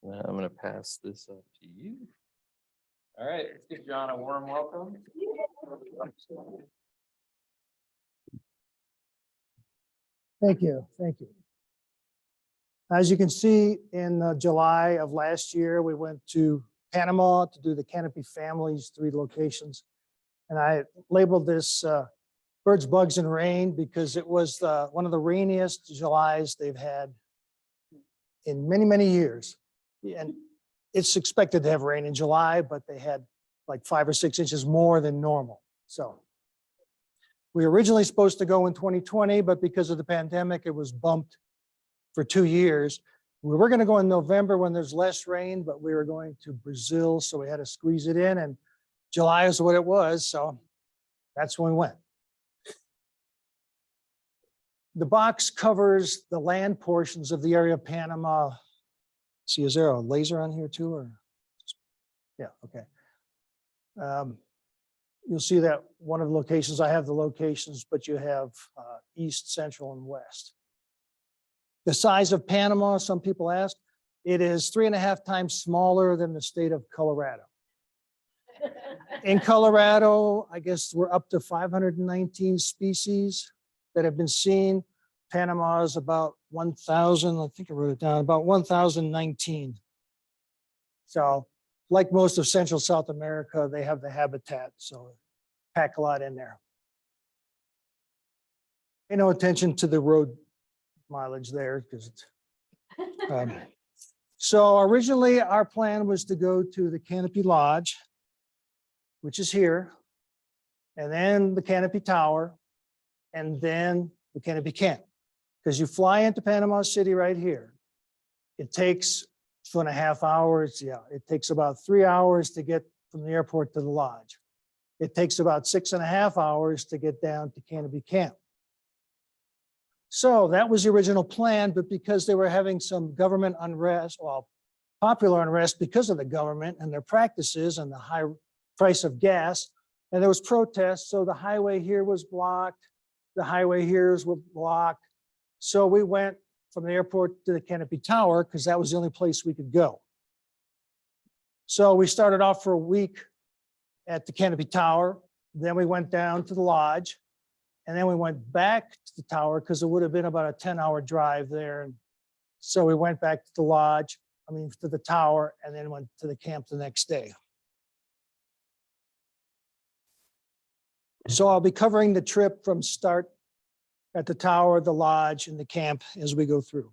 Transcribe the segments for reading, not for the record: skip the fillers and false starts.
I'm going to pass this up to you. All right, let's give John a warm welcome. Thank you. Thank you. As you can see, in July of last year, we went to Panama to do the Canopy Family's 3 locations. And I labeled this Birds, Bugs, and Rain because it was one of the rainiest Julys they've had in many, many years. And it's expected to have rain in July, but they had like 5 or 6 inches more than normal. So we were originally supposed to go in 2020, but because of the pandemic, it was bumped for 2 years. We were going to go in November when there's less rain, but we were going to Brazil, so we had to squeeze it in, and July is what it was, so that's when we went. The box covers the land portions of the area of Panama. See, is there a laser on here too, or? Yeah, okay. You'll see that one of the locations, I have the locations, but you have east, central, and west. The size of Panama, some people ask, it is 3.5 times smaller than the state of Colorado. In Colorado, I guess we're up to 519 species that have been seen. Panama is about 1,000, I think I wrote it down, about 1,019. So like most of Central South America, they have the habitat, so pack a lot in there. Pay no attention to the road mileage there because it's so originally our plan was to go to the Canopy Lodge, which is here, and then the Canopy Tower, and then the Canopy Camp. Because you fly into Panama City right here. It takes 2.5 hours. Yeah, it takes about 3 hours to get from the airport to the lodge. It takes about 6.5 hours to get down to Canopy Camp. So that was the original plan, but because they were having some government unrest, well, popular unrest because of the government and their practices and the high price of gas, and there was protests, so the highway here was blocked, the highway here was blocked. So we went from the airport to the Canopy Tower because that was the only place we could go. So we started off for a week at the Canopy Tower, then we went down to the lodge, and then we went back to the tower because it would have been about a 10-hour drive there. And so we went back to the lodge, to the tower, and then went to the camp the next day. So I'll be covering the trip from start at the tower, the lodge, and the camp as we go through.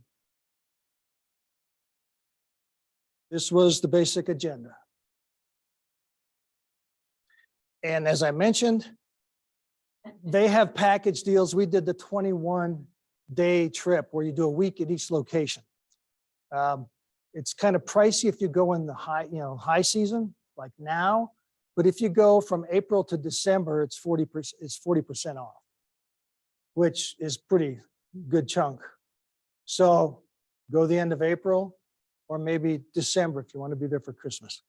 This was the basic agenda. And as I mentioned, they have package deals. We did the 21-day trip where you do a week at each location. It's kind of pricey if you go in the high season, like now. But if you go from April to December, it's 40% off, which is pretty good chunk. So go the end of April or maybe December if you want to be there for Christmas.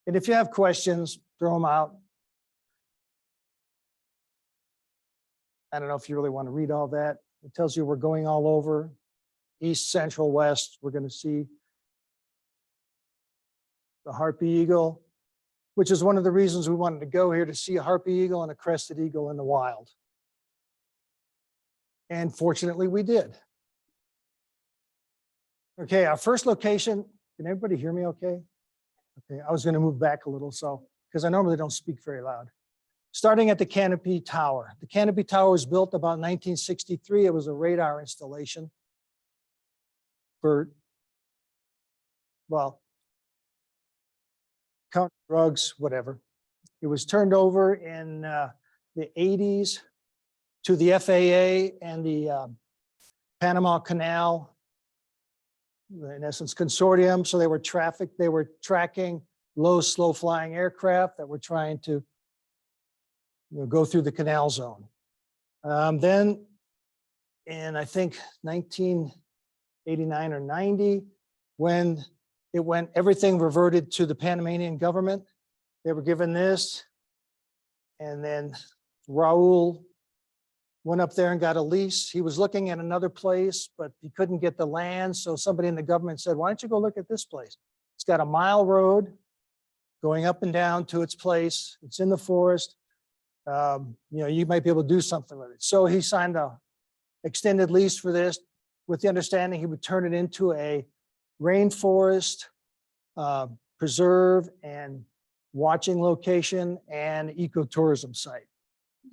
And if you have questions, throw them out. I don't know if you really want to read all that. It tells you we're going all over, east, central, west. We're going to see the harpy eagle, which is one of the reasons we wanted to go here, to see a harpy eagle and a crested eagle in the wild. And fortunately, we did. Okay, our first location, can everybody hear me okay? Okay, I was going to move back a little, because I normally don't speak very loud. Starting at the Canopy Tower. The Canopy Tower was built about 1963. It was a radar installation for, well, count drugs, whatever. It was turned over in the 80s to the FAA and the Panama Canal, in essence, consortium. So they were tracking low, slow flying aircraft that were trying to go through the canal zone. Then in, I think, 1989 or 90, when everything reverted to the Panamanian government, they were given this. And then Raul Went up there and got a lease. He was looking at another place, but he couldn't get the land. So somebody in the government said, why don't you go look at this place? It's got a mile road going up and down to its place. It's in the forest. You might be able to do something with it. So he signed a extended lease for this with the understanding he would turn it into a rainforest preserve and watching location and ecotourism site.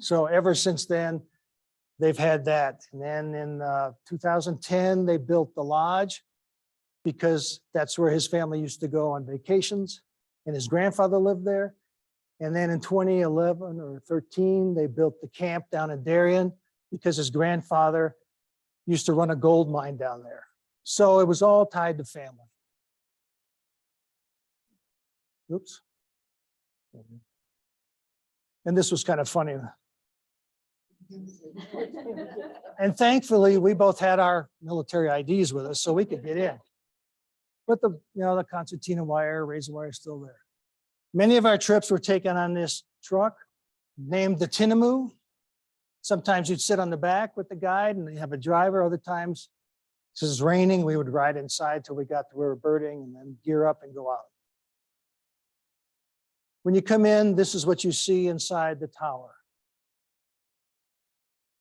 So ever since then, they've had that. And then in 2010, they built the lodge because that's where his family used to go on vacations, and his grandfather lived there. And then in 2011 or 13, they built the camp down in Darien because his grandfather used to run a gold mine down there. So it was all tied to family. Oops. And this was kind of funny. And thankfully, we both had our military IDs with us, so we could get in. But the concertina wire, razor wire is still there. Many of our trips were taken on this truck named the Tinamou. Sometimes you'd sit on the back with the guide and they have a driver. Other times, since it's raining, we would ride inside till we got to where we're birding and then gear up and go out. When you come in, this is what you see inside the tower.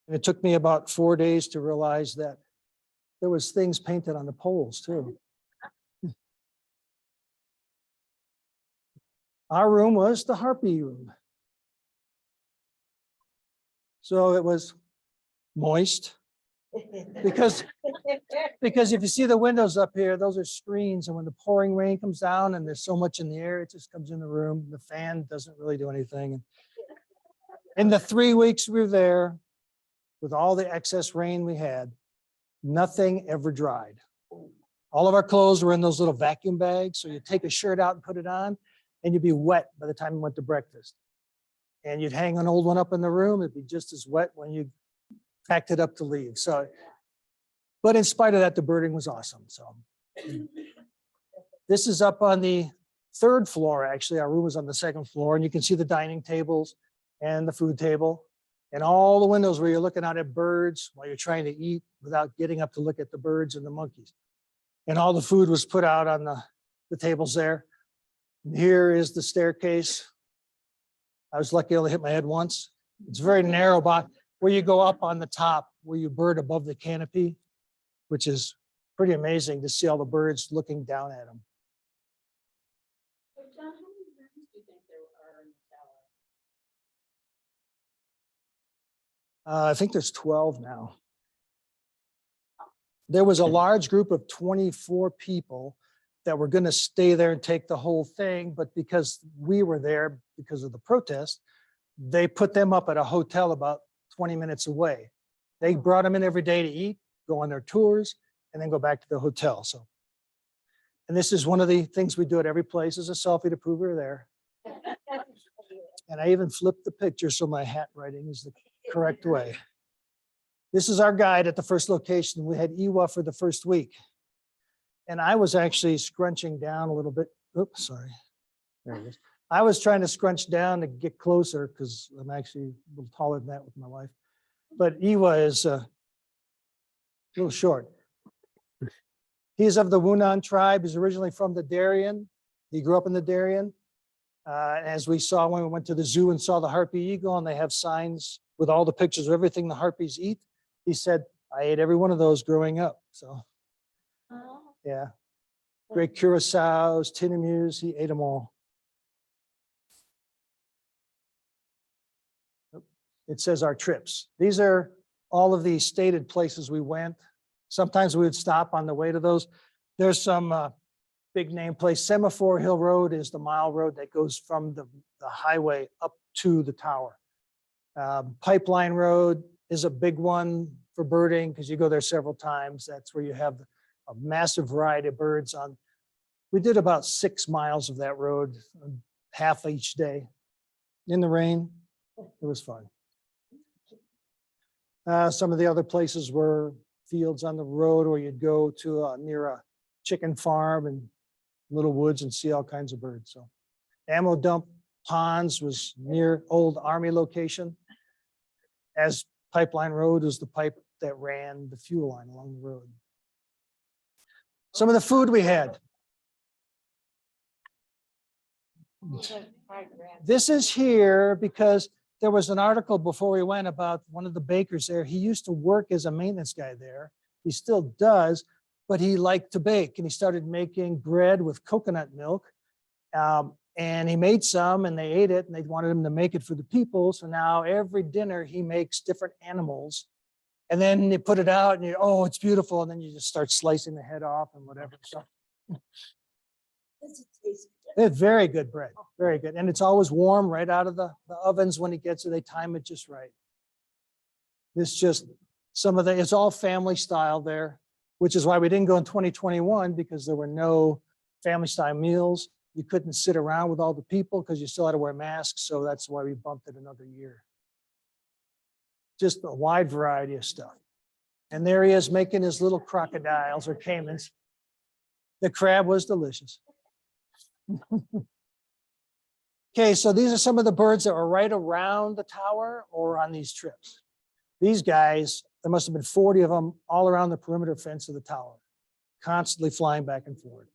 And it took me about 4 days to realize that there was things painted on the poles too. Our room was the harpy room. So it was moist because if you see the windows up here, those are screens. And when the pouring rain comes down and there's so much in the air, it just comes in the room. The fan doesn't really do anything. In the 3 weeks we were there, with all the excess rain we had, nothing ever dried. All of our clothes were in those little vacuum bags. So you take a shirt out and put it on and you'd be wet by the time you went to breakfast. And you'd hang an old one up in the room. It'd be just as wet when you packed it up to leave. So, but in spite of that, the birding was awesome. So this is up on the 3rd floor. Actually, our room was on the 2nd floor, and you can see the dining tables and the food table and all the windows where you're looking out at birds while you're trying to eat without getting up to look at the birds and the monkeys. And all the food was put out on the tables there. And here is the staircase. I was lucky I only hit my head once. It's very narrow, but where you go up on the top, where you bird above the canopy, which is pretty amazing to see all the birds looking down at them. So John, how many rooms do you think there are in the tower? I think there's 12 now. There was a large group of 24 people that were going to stay there and take the whole thing, but because we were there because of the protest, they put them up at a hotel about 20 minutes away. They brought them in every day to eat, go on their tours, and then go back to the hotel. So, and this is one of the things we do at every place, is a selfie to prove we're there. And I even flipped the picture so my hat writing is the correct way. This is our guide at the first location. We had Iwa for the first week. And I was actually scrunching down a little bit. Oops, sorry. There it is. I was trying to scrunch down to get closer because I'm actually a little taller than that with my wife. But Iwa is a little short. He's of the Wunan tribe. He's originally from the Darien. He grew up in the Darien. As we saw when we went to the zoo and saw the harpy eagle, and they have signs with all the pictures of everything the harpies eat. He said, I ate every one of those growing up. So, yeah. Great curassows, tinamous, he ate them all. It says our trips. These are all of the stated places we went. Sometimes we would stop on the way to those. There's some big name place. Semaphore Hill Road is the mile road that goes from the highway up to the tower. Pipeline Road is a big one for birding because you go there several times. That's where you have a massive variety of birds on. We did about 6 miles of that road, half each day. In the rain, it was fun. Some of the other places were fields on the road, or you'd go to near a chicken farm and little woods and see all kinds of birds. So Ammo Dump Ponds was near old Army location. As pipeline road was the pipe that ran the fuel line along the road. Some of the food we had. This is here because there was an article before we went about one of the bakers there. He used to work as a maintenance guy there. He still does, but he liked to bake and he started making bread with coconut milk. And he made some and they ate it and they wanted him to make it for the people. So now every dinner he makes different animals and then you put it out and you, oh, it's beautiful. And then you just start slicing the head off and whatever. So it's very good bread, very good. And it's always warm right out of the ovens when it gets it. They time it just right. It's just some of the, it's all family style there, which is why we didn't go in 2021 because there were no family style meals. You couldn't sit around with all the people because you still had to wear masks. So that's why we bumped it another year. Just a wide variety of stuff. And there he is making his little crocodiles or caimans. The crab was delicious. Okay, so these are some of the birds that were right around the tower or on these trips. These guys, there must have been 40 of them all around the perimeter fence of the tower, constantly flying back and forth.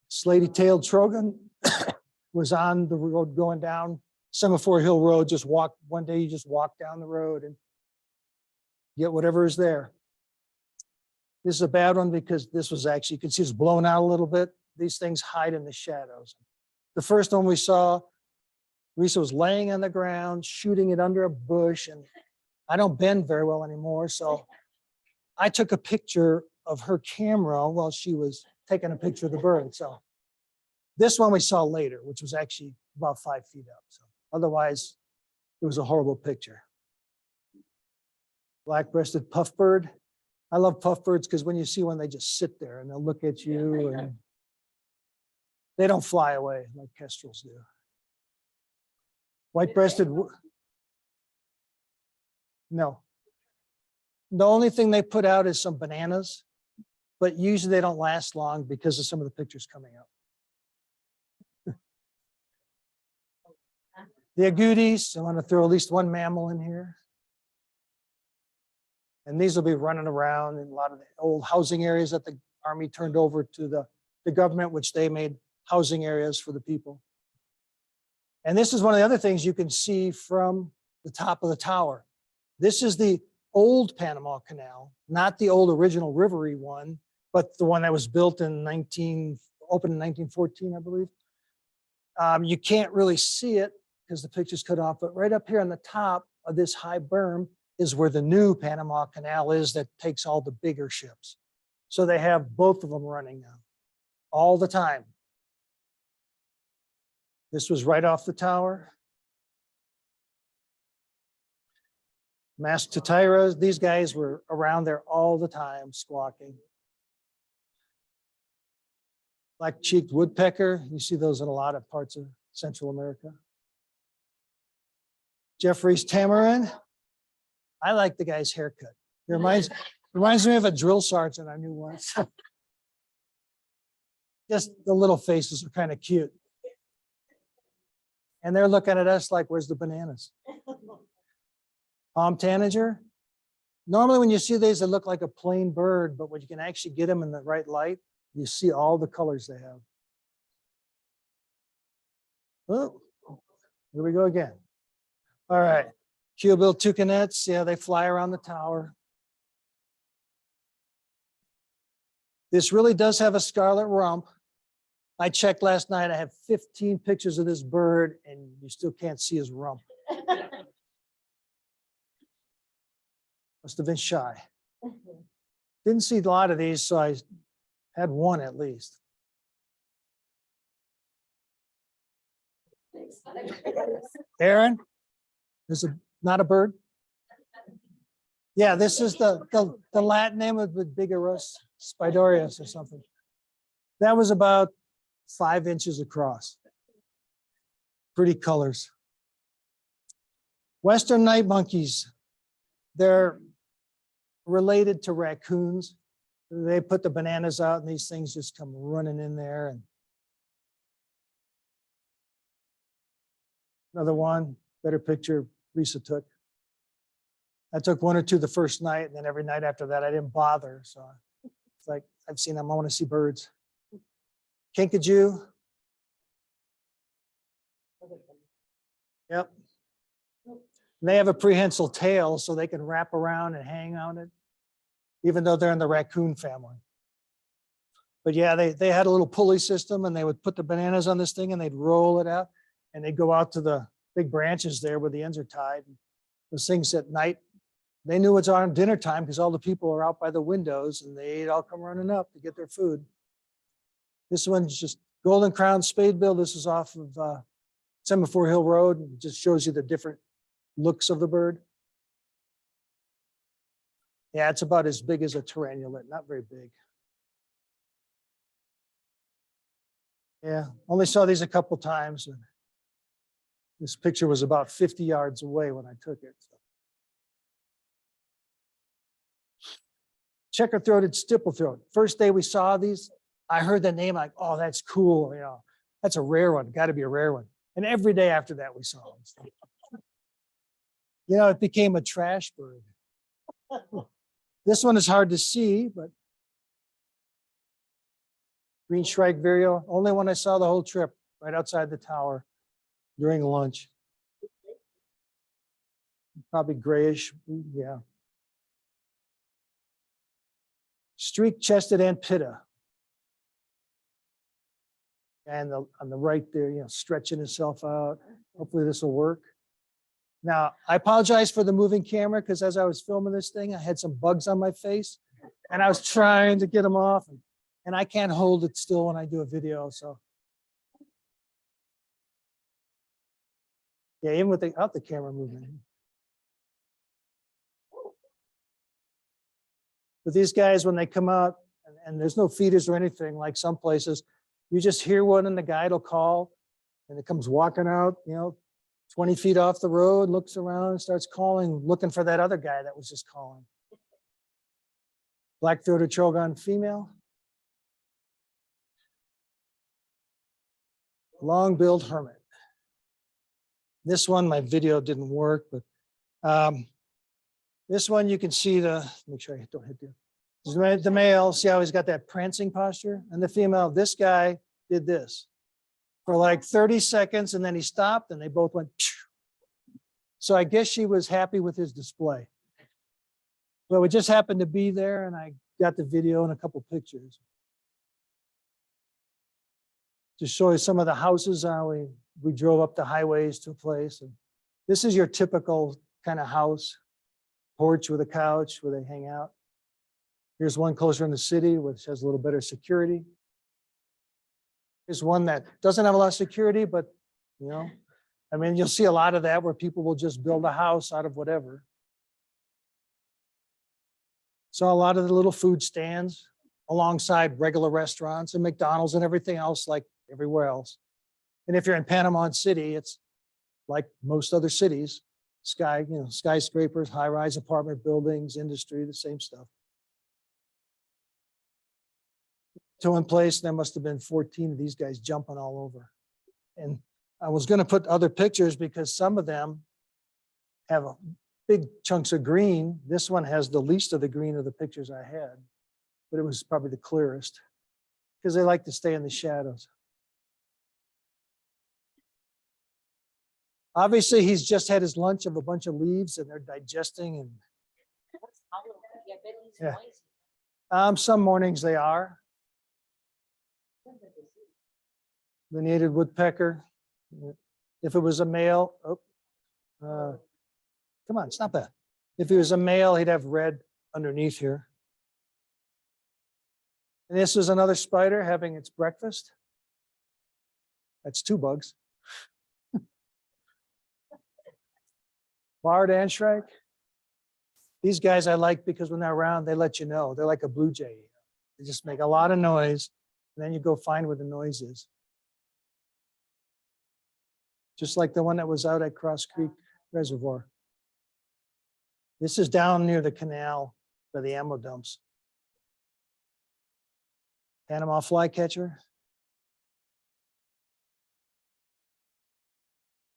Slaty-tailed trogon was on the road going down Semaphore Hill Road. Just walk, one day you just walk down the road and get whatever is there. This is a bad one because this was actually, you can see it's blown out a little bit. These things hide in the shadows. The first one we saw, Risë was laying on the ground, shooting it under a bush, and I don't bend very well anymore. So I took a picture of her camera while she was taking a picture of the bird. So this one we saw later, which was actually about 5 feet up. So otherwise, it was a horrible picture. Black-breasted puffbird. I love puffbirds because when you see one, they just sit there and they'll look at you and they don't fly away like kestrels do. White-breasted, no. The only thing they put out is some bananas, but usually they don't last long because of some of the pictures coming up. The agoutis, I want to throw at least one mammal in here. And these will be running around in a lot of the old housing areas that the Army turned over to the government, which they made housing areas for the people. And this is one of the other things you can see from the top of the tower. This is the old Panama Canal, not the old original Rivery one, but the one that was built in opened in 1914, I believe. You can't really see it because the picture's cut off, but right up here on the top of this high berm is where the new Panama Canal is that takes all the bigger ships. So they have both of them running now, all the time. This was right off the tower. Masked Tatiras, these guys were around there all the time squawking. Black-cheeked woodpecker, you see those in a lot of parts of Central America. Jeffrey's tamarin. I like the guy's haircut. It reminds me of a drill sergeant I knew once. Just the little faces are kind of cute. And they're looking at us like, where's the bananas? Palm tanager. Normally when you see these, they look like a plain bird, but when you can actually get them in the right light, you see all the colors they have. Oh, here we go again. All right. Cue-bill toucanets, yeah, they fly around the tower. This really does have a scarlet rump. I checked last night, I have 15 pictures of this bird and you still can't see his rump. Must have been shy. Didn't see a lot of these, so I had one at least. Aaron, there's not a bird. Yeah, this is the Latin name of the Bigarus spidorius or something. That was about 5 inches across. Pretty colors. Western night monkeys. They're related to raccoons. They put the bananas out and these things just come running in there. And another one, better picture Risë took. I took one or two the first night, and then every night after that, I didn't bother. So it's like, I've seen them, I want to see birds. Kinkajou. Yep. And they have a prehensile tail, so they can wrap around and hang on it, even though they're in the raccoon family. But yeah, they had a little pulley system, and they would put the bananas on this thing and they'd roll it out, and they'd go out to the big branches there where the ends are tied. Those things at night, they knew it's on dinner time because all the people are out by the windows, and they'd all come running up to get their food. This one's just golden crown spadebill. This is off of Semaphore Hill Road, and it just shows you the different looks of the bird. Yeah, it's about as big as a tyrannulet, not very big. Yeah, only saw these a couple times. And this picture was about 50 yards away when I took it. So. Checker-throated stipplethroat. First day we saw these, I heard the name like, oh, that's cool. You know, that's a rare one. Got to be a rare one. And every day after that, we saw them. You know, it became a trash bird. This one is hard to see, but green shrike vireo, only one I saw the whole trip, right outside the tower during lunch. Probably grayish, yeah. Streak-chested antpitta. And on the right there, you know, stretching itself out. Hopefully this will work. Now, I apologize for the moving camera because as I was filming this thing, I had some bugs on my face and I was trying to get them off, and I can't hold it still when I do a video. So yeah, even without the camera moving. But these guys, when they come out, and there's no feeders or anything like some places, you just hear one and the guide will call, and it comes walking out, you know, 20 feet off the road, looks around and starts calling, looking for that other guy that was just calling. Black-throated trogon female. Long-billed hermit. This one, my video didn't work, but this one you can see make sure I don't hit the male, see how he's got that prancing posture? And the female, this guy did this for like 30 seconds, and then he stopped and they both went. Phew. So I guess she was happy with his display. But we just happened to be there, and I got the video and a couple pictures. To show you some of the houses, we drove up the highways to a place. And this is your typical kind of house, porch with a couch where they hang out. Here's one closer in the city, which has a little better security. Here's one that doesn't have a lot of security, but, you know, I mean, you'll see a lot of that where people will just build a house out of whatever. So a lot of the little food stands alongside regular restaurants and McDonald's and everything else like everywhere else. And if you're in Panama City, it's like most other cities, skyscrapers, high-rise apartment buildings, industry, the same stuff. To in place, there must have been 14 of these guys jumping all over. And I was going to put other pictures because some of them have big chunks of green. This one has the least of the green of the pictures I had, but it was probably the clearest because they like to stay in the shadows. Obviously, he's just had his lunch of a bunch of leaves and they're digesting. And yeah. Some mornings they are. The native woodpecker. If it was a male, come on, stop that. If he was a male, he'd have red underneath here. And this is another spider having its breakfast. That's two bugs. Barred antshrike. These guys I like because when they're around, they let you know. They're like a blue jay. They just make a lot of noise, and then you go find where the noise is. Just like the one that was out at Cross Creek Reservoir. This is down near the canal by the ammo dumps. Panama flycatcher.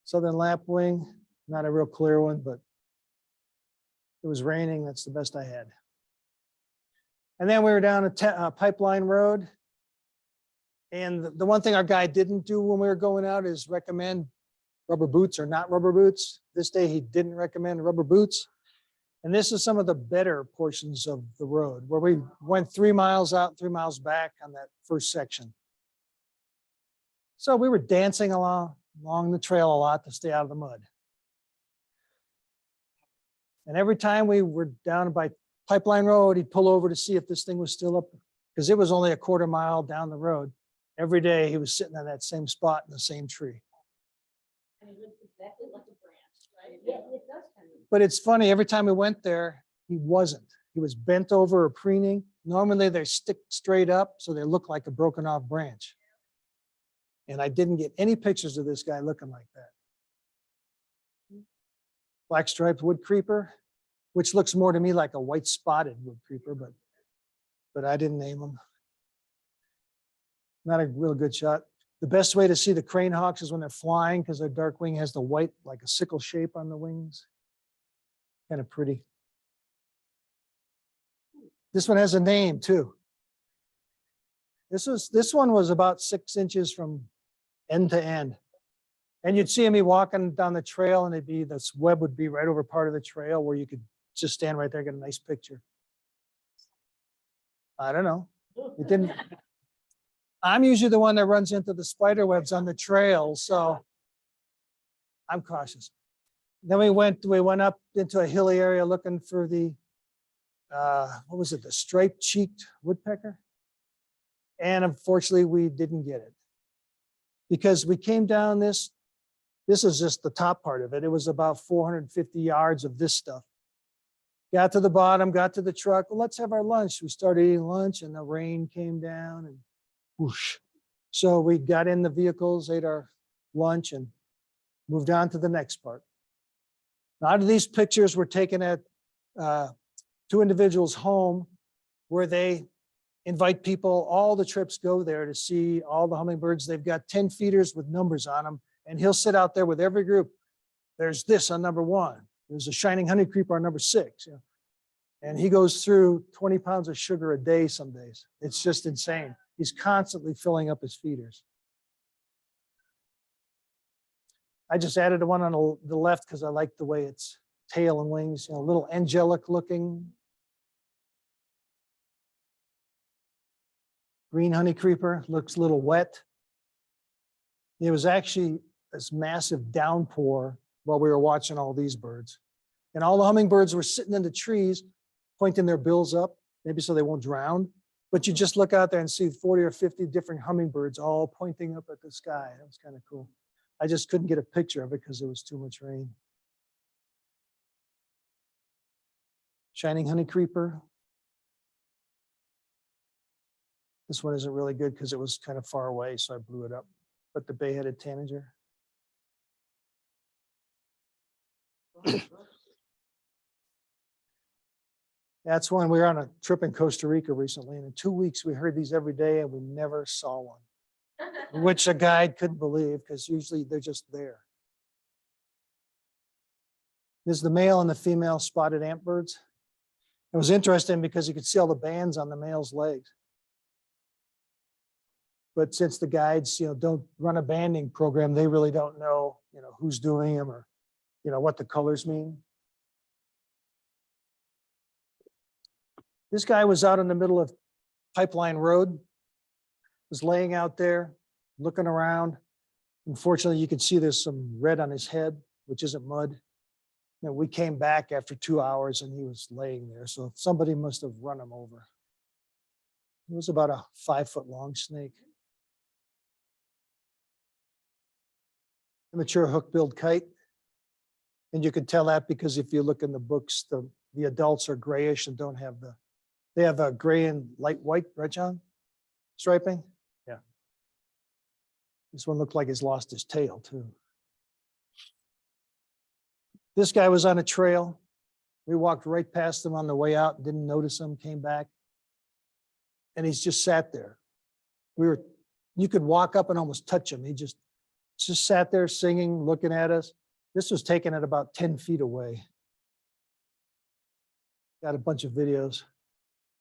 Southern lapwing, not a real clear one, but It was raining. That's the best I had. And then we were down a Pipeline Road. And the one thing our guide didn't do when we were going out is recommend rubber boots or not rubber boots. This day he didn't recommend rubber boots. And this is some of the better portions of the road where we went 3 miles out, 3 miles back on that first section. So we were dancing along the trail a lot to stay out of the mud. And every time we were down by Pipeline Road, he'd pull over to see if this thing was still up, because it was only a quarter mile down the road. Every day he was sitting on that same spot in the same tree. And it looks exactly like a branch, right? Yeah, it does kind of. But it's funny, every time we went there, he wasn't. He was bent over or preening. Normally they stick straight up, so they look like a broken off branch. And I didn't get any pictures of this guy looking like that. Black striped wood creeper, which looks more to me like a white spotted wood creeper, but I didn't name him. Not a real good shot. The best way to see the crane hawks is when they're flying, because their dark wing has the white, like a sickle shape on the wings. Kind of pretty. This one has a name too. This one was about 6 inches from end to end. And you'd see me walking down the trail, and this web would be right over part of the trail where you could just stand right there and get a nice picture. I don't know. It didn't. I'm usually the one that runs into the spider webs on the trail, so I'm cautious. Then we went up into a hilly area looking for the, what was it, the striped-cheeked woodpecker? And unfortunately, we didn't get it. Because we came down this is just the top part of it. It was about 450 yards of this stuff. Got to the bottom, got to the truck. Well, let's have our lunch. We started eating lunch and the rain came down and whoosh. So we got in the vehicles, ate our lunch and moved on to the next part. Now, out of these pictures were taken at 2 individuals' home where they invite people, all the trips go there to see all the hummingbirds. They've got 10 feeders with numbers on them, and he'll sit out there with every group. There's this on number 1. There's a shining honey creeper on number 6. Yeah. And he goes through 20 pounds of sugar a day some days. It's just insane. He's constantly filling up his feeders. I just added one on the left because I like the way its tail and wings, a little angelic looking. Green honey creeper, looks a little wet. There was actually this massive downpour while we were watching all these birds. And all the hummingbirds were sitting in the trees, pointing their bills up, maybe so they won't drown. But you just look out there and see 40 or 50 different hummingbirds all pointing up at the sky. That was kind of cool. I just couldn't get a picture of it because there was too much rain. Shining honey creeper. This one isn't really good because it was kind of far away, so I blew it up. But the bay-headed tanager. That's one. We were on a trip in Costa Rica recently, and in 2 weeks we heard these every day, and we never saw one, which a guide couldn't believe because usually they're just there. This is the male and the female spotted antbirds. It was interesting because you could see all the bands on the male's legs. But since the guides, don't run a banding program, they really don't know, who's doing them or, what the colors mean. This guy was out in the middle of Pipeline Road, was laying out there, looking around. Unfortunately, you can see there's some red on his head, which isn't mud. And we came back after 2 hours and he was laying there. So somebody must have run him over. It was about a 5-foot long snake. Immature hook-billed kite. And you can tell that because if you look in the books, the adults are grayish and don't have they have a gray and light white, right, John? Striping? Yeah. This one looked like he's lost his tail too. This guy was on a trail. We walked right past him on the way out, didn't notice him, came back. And he's just sat there. You could walk up and almost touch him. He just sat there singing, looking at us. This was taken at about 10 feet away. Got a bunch of videos.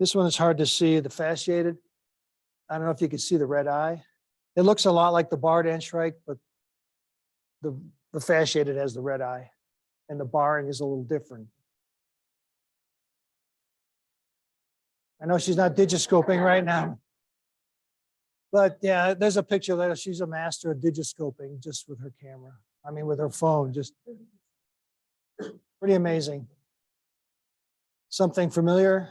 This one is hard to see, the fasciated. I don't know if you can see the red eye. It looks a lot like the barred antshrike, but the fasciated has the red eye, and the barring is a little different. I know she's not digiscoping right now. But yeah, there's a picture there. She's a master of digiscoping just with her camera. I mean, with her phone, just pretty amazing. Something familiar?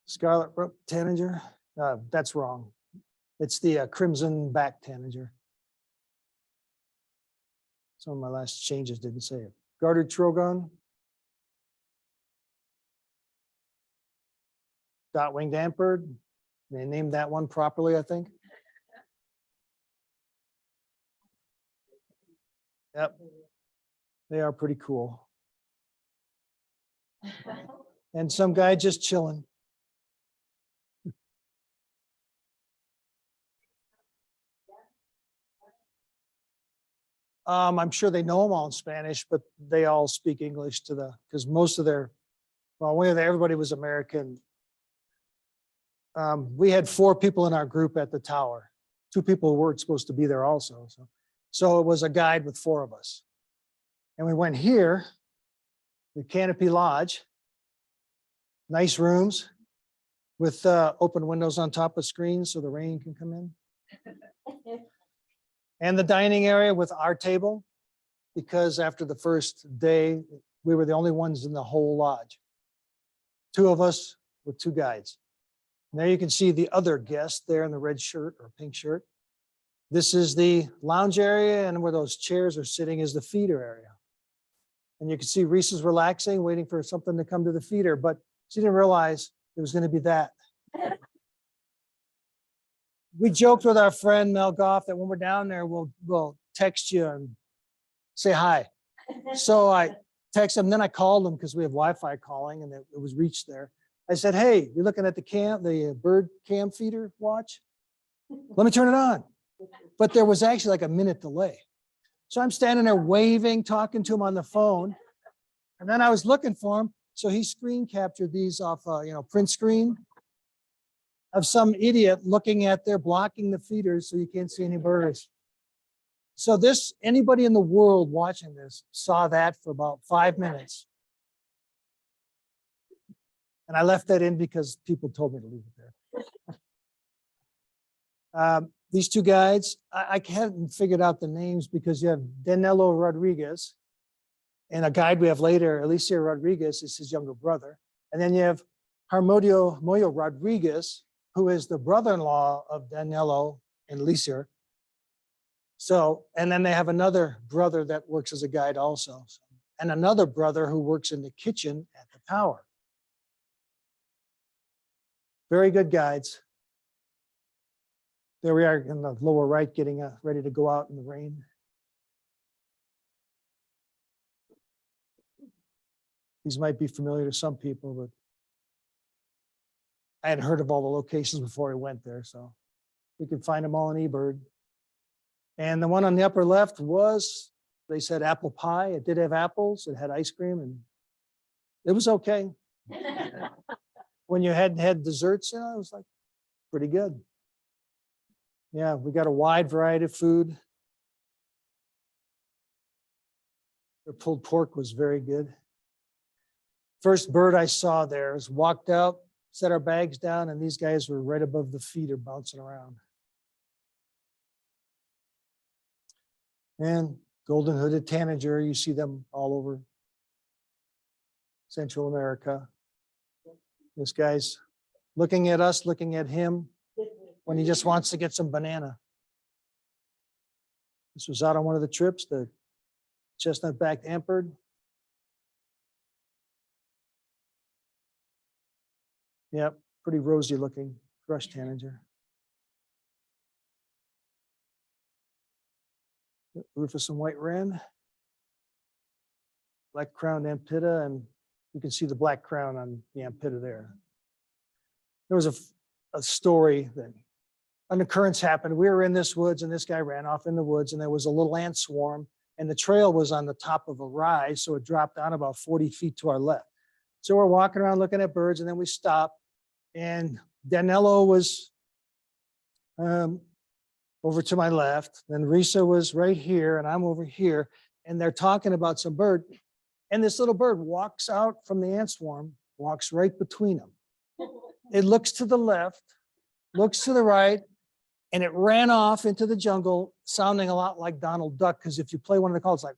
Scarlet tanager? That's wrong. It's the crimson back tanager. Some of my last changes didn't say it. Gartered trogon. Dot-winged antbird. They named that one properly, I think. Yep. They are pretty cool. And some guy just chilling. I'm sure they know them all in Spanish, but they all speak English because most of their, well, everybody was American. We had 4 people in our group at the tower. 2 people weren't supposed to be there also. So it was a guide with 4 of us. And we went here, the Canopy Lodge. Nice rooms with open windows on top of screens so the rain can come in. And the dining area with our table, because after the first day, we were the only ones in the whole lodge. 2 of us with 2 guides. Now you can see the other guest there in the red shirt or pink shirt. This is the lounge area, and where those chairs are sitting is the feeder area. And you can see Risë is relaxing, waiting for something to come to the feeder, but she didn't realize it was going to be that. We joked with our friend Mel Goff that when we're down there, we'll text you and say hi. So I texted him, then I called him because we have Wi-Fi calling, and it was reached there. I said, hey, you're looking at the bird cam feeder watch? Let me turn it on. But there was actually like a minute delay. So I'm standing there waving, talking to him on the phone. And then I was looking for him. So he screen captured these off, print screen of some idiot looking at there, blocking the feeders so you can't see any birds. So anybody in the world watching this saw that for about 5 minutes. And I left that in because people told me to leave it there. These 2 guides, I haven't figured out the names because you have Danilo Rodriguez and a guide we have later, Alicia Rodriguez is his younger brother. And then you have Harmodio Moyo Rodriguez, who is the brother-in-law of Danilo and Alicia. So, and then they have another brother that works as a guide also. And another brother who works in the kitchen at the tower. Very good guides. There we are in the lower right, getting ready to go out in the rain. These might be familiar to some people, but I hadn't heard of all the locations before I went there, so you can find them all in eBird. And the one on the upper left was, they said apple pie. It did have apples, it had ice cream, and it was okay. When you hadn't had desserts, it was like pretty good. Yeah, we got a wide variety of food. The pulled pork was very good. First bird I saw there is walked out, set our bags down, and these guys were right above the feeder bouncing around. And golden hooded tanager, you see them all over Central America. This guy's looking at us, looking at him when he just wants to get some banana. This was out on one of the trips, the chestnut-backed antbird. Yep, pretty rosy looking thrush tanager. Rufous and white wren. Black crowned amphitta, and you can see the black crown on the amphitta there. There was a story that an occurrence happened. We were in this woods and this guy ran off in the woods and there was a little ant swarm and the trail was on the top of a rise, so it dropped down about 40 feet to our left. So we're walking around looking at birds, and then we stopped, and Danilo was over to my left, then Risë was right here, and I'm over here, and they're talking about some bird, and this little bird walks out from the ant swarm, walks right between them. It looks to the left, looks to the right, and it ran off into the jungle, sounding a lot like Donald Duck, because if you play one of the calls, like,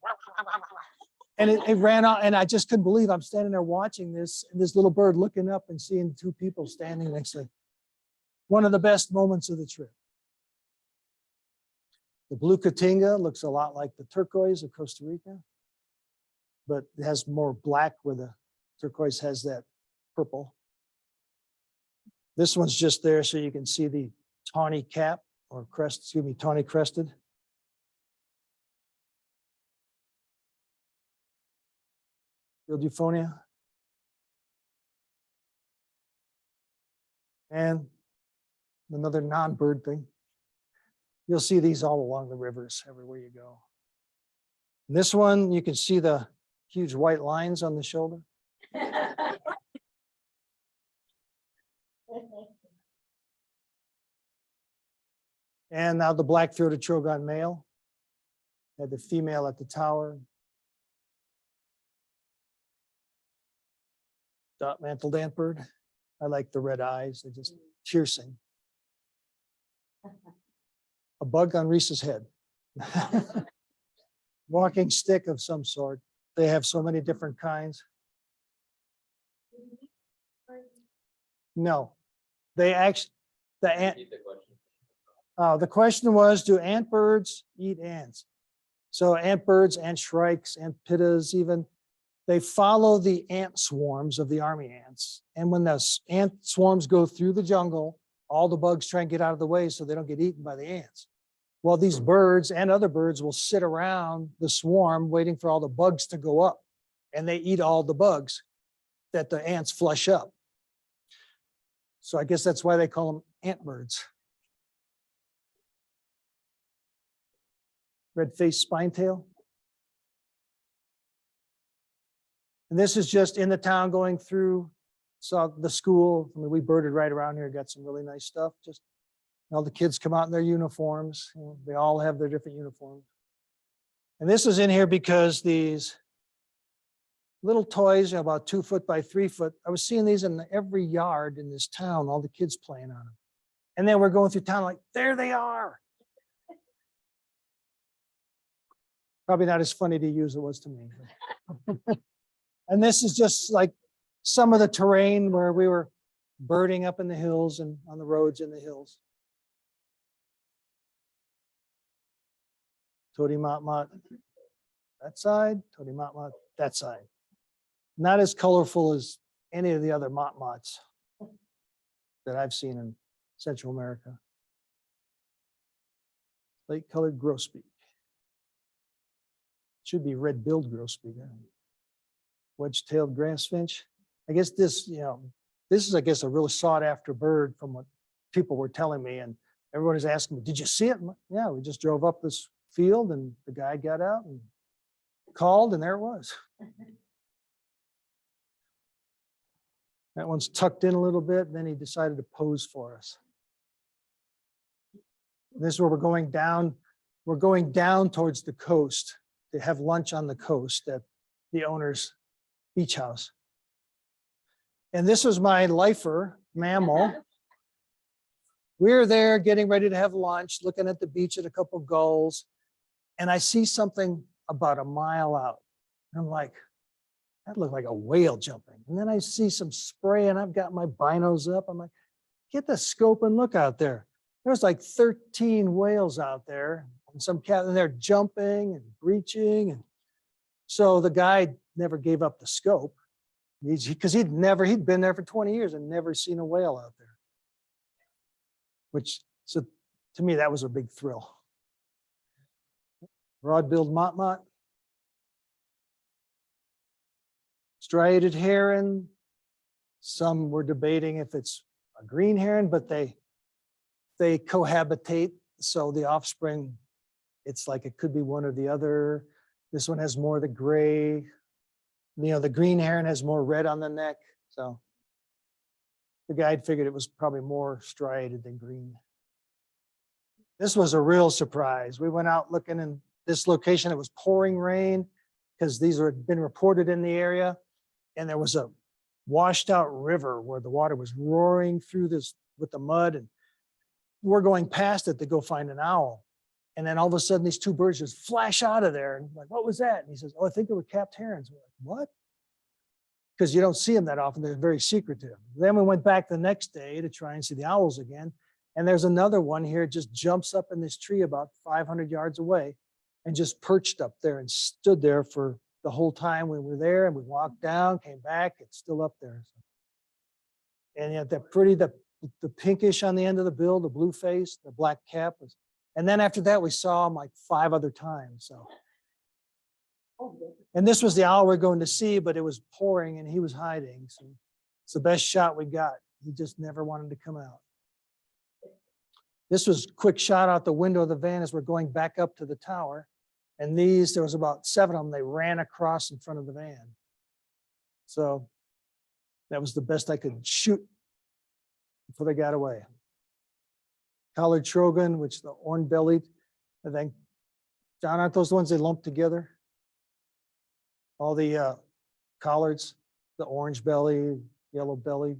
and it ran out, and I just couldn't believe I'm standing there watching this, and this little bird looking up and seeing two people standing next to it. One of the best moments of the trip. The blue cotinga looks a lot like the turquoise of Costa Rica, but it has more black where the turquoise has that purple. This one's just there so you can see the tawny cap or crest, excuse me, tawny crested. Field euphonia. And another non-bird thing. You'll see these all along the rivers everywhere you go. And this one, you can see the huge white lines on the shoulder. And now the black-throated trogon male. Had the female at the tower. Dot-mantled antbird. I like the red eyes, they're just piercing. A bug on Risë's head. Walking stick of some sort. They have so many different kinds. No, they actually, the question was, do antbirds eat ants? So antbirds, ant shrikes, ant pittas, even, they follow the ant swarms of the army ants. And when those ant swarms go through the jungle, all the bugs try and get out of the way so they don't get eaten by the ants. Well, these birds and other birds will sit around the swarm waiting for all the bugs to go up. And they eat all the bugs that the ants flush up. So I guess that's why they call them antbirds. Red-faced spinetail. And this is just in the town going through, saw the school. I mean, we birded right around here, got some really nice stuff. Just all the kids come out in their uniforms. You know, they all have their different uniforms. And this is in here because these little toys, you know, about 2 foot by 3 foot, I was seeing these in every yard in this town, all the kids playing on them. And then we're going through town like, there they are. Probably not as funny to you as it was to me. And this is just like some of the terrain where we were birding up in the hills and on the roads in the hills. Tody Motmot, that side, Tody Motmot, that side. Not as colorful as any of the other Motmots that I've seen in Central America. Light-colored grosbeak. Should be red-billed grosbeak. Wedge-tailed grassfinch. I guess this, you know, this is, I guess, a really sought-after bird from what people were telling me, and everyone is asking me, did you see it? Yeah, we just drove up this field, and the guy got out and called, and there it was. That one's tucked in a little bit, and then he decided to pose for us. And this is where we're going down. We're going down towards the coast to have lunch on the coast at the owner's beach house. And this was my lifer mammal. We're there getting ready to have lunch, looking at the beach at a couple gulls, and I see something about a mile out. And I'm like, that looked like a whale jumping. And then I see some spray, and I've got my binos up. I'm like, get the scope and look out there. There's like 13 whales out there, and some cat, and they're jumping and breaching. And so the guy never gave up the scope, because he'd been there for 20 years and never seen a whale out there. Which, so to me, that was a big thrill. Broad-billed motmot. Striated heron. Some were debating if it's a green heron, but they cohabitate. So the offspring, it's like it could be one or the other. This one has more of the gray. You know, the green heron has more red on the neck. So the guide figured it was probably more striated than green. This was a real surprise. We went out looking in this location. It was pouring rain because these had been reported in the area. And there was a washed out river where the water was roaring through this with the mud. And we're going past it to go find an owl. And then all of a sudden, these two birds just flash out of there. And I'm like, what was that? And he says, oh, I think they were capped herons. We're like, what? Because you don't see them that often. They're very secretive. Then we went back the next day to try and see the owls again. And there's another one here, just jumps up in this tree about 500 yards away and just perched up there and stood there for the whole time we were there. And we walked down, came back, it's still up there. And yet that pretty, the pinkish on the end of the bill, the blue face, the black cap was, and then after that, we saw him like 5 other times. So, and this was the owl we're going to see, but it was pouring and he was hiding. So it's the best shot we got. He just never wanted to come out. This was a quick shot out the window of the van as we're going back up to the tower. And these, there was about 7 of them. They ran across in front of the van. So that was the best I could shoot before they got away. Collared trogon, which the horn-bellied, I think, John, aren't those the ones they lumped together? All the collards, the orange belly, yellow belly,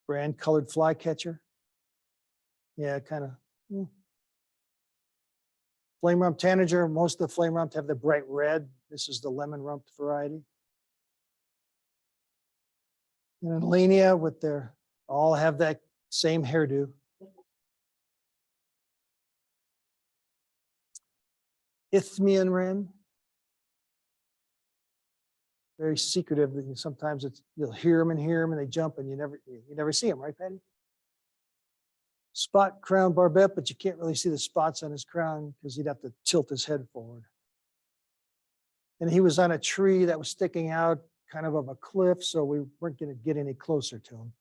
brand colored flycatcher. Yeah, kind of. Flame rump tanager, most of the flame rump have the bright red. This is the lemon rump variety. And then Lania with their, all have that same hairdo. Isthmian wren. Very secretive. Sometimes it's, you'll hear them and they jump and you never see them, right, Patty? Spot crown barbet, but you can't really see the spots on his crown because he'd have to tilt his head forward. And he was on a tree that was sticking out kind of a cliff, so we weren't going to get any closer to him.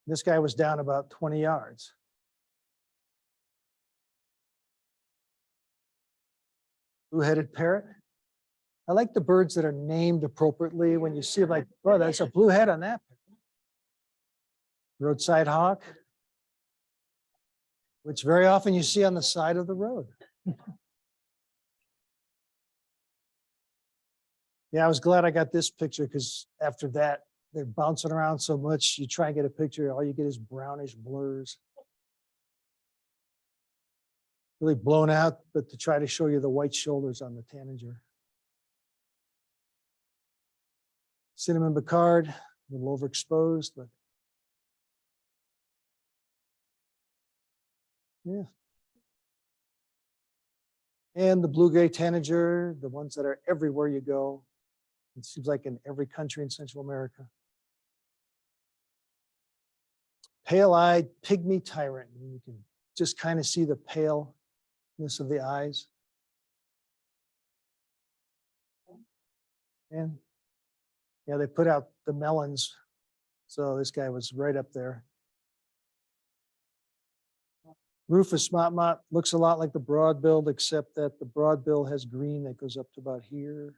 This guy was down about 20 yards. Blue-headed parrot. I like the birds that are named appropriately when you see them like, oh, that's a blue head on that. Roadside hawk, which very often you see on the side of the road. Yeah, I was glad I got this picture because after that, they're bouncing around so much. You try and get a picture, all you get is brownish blurs. Really blown out, but to try to show you the white shoulders on the tanager. Cinnamon Bacard, a little overexposed, but yeah. And the blue-gray tanager, the ones that are everywhere you go. It seems like in every country in Central America. Pale-eyed pygmy tyrant. You can just kind of see the paleness of the eyes. And yeah, they put out the melons. So this guy was right up there. Rufous motmot looks a lot like the broad-billed, except that the broad-bill has green that goes up to about here.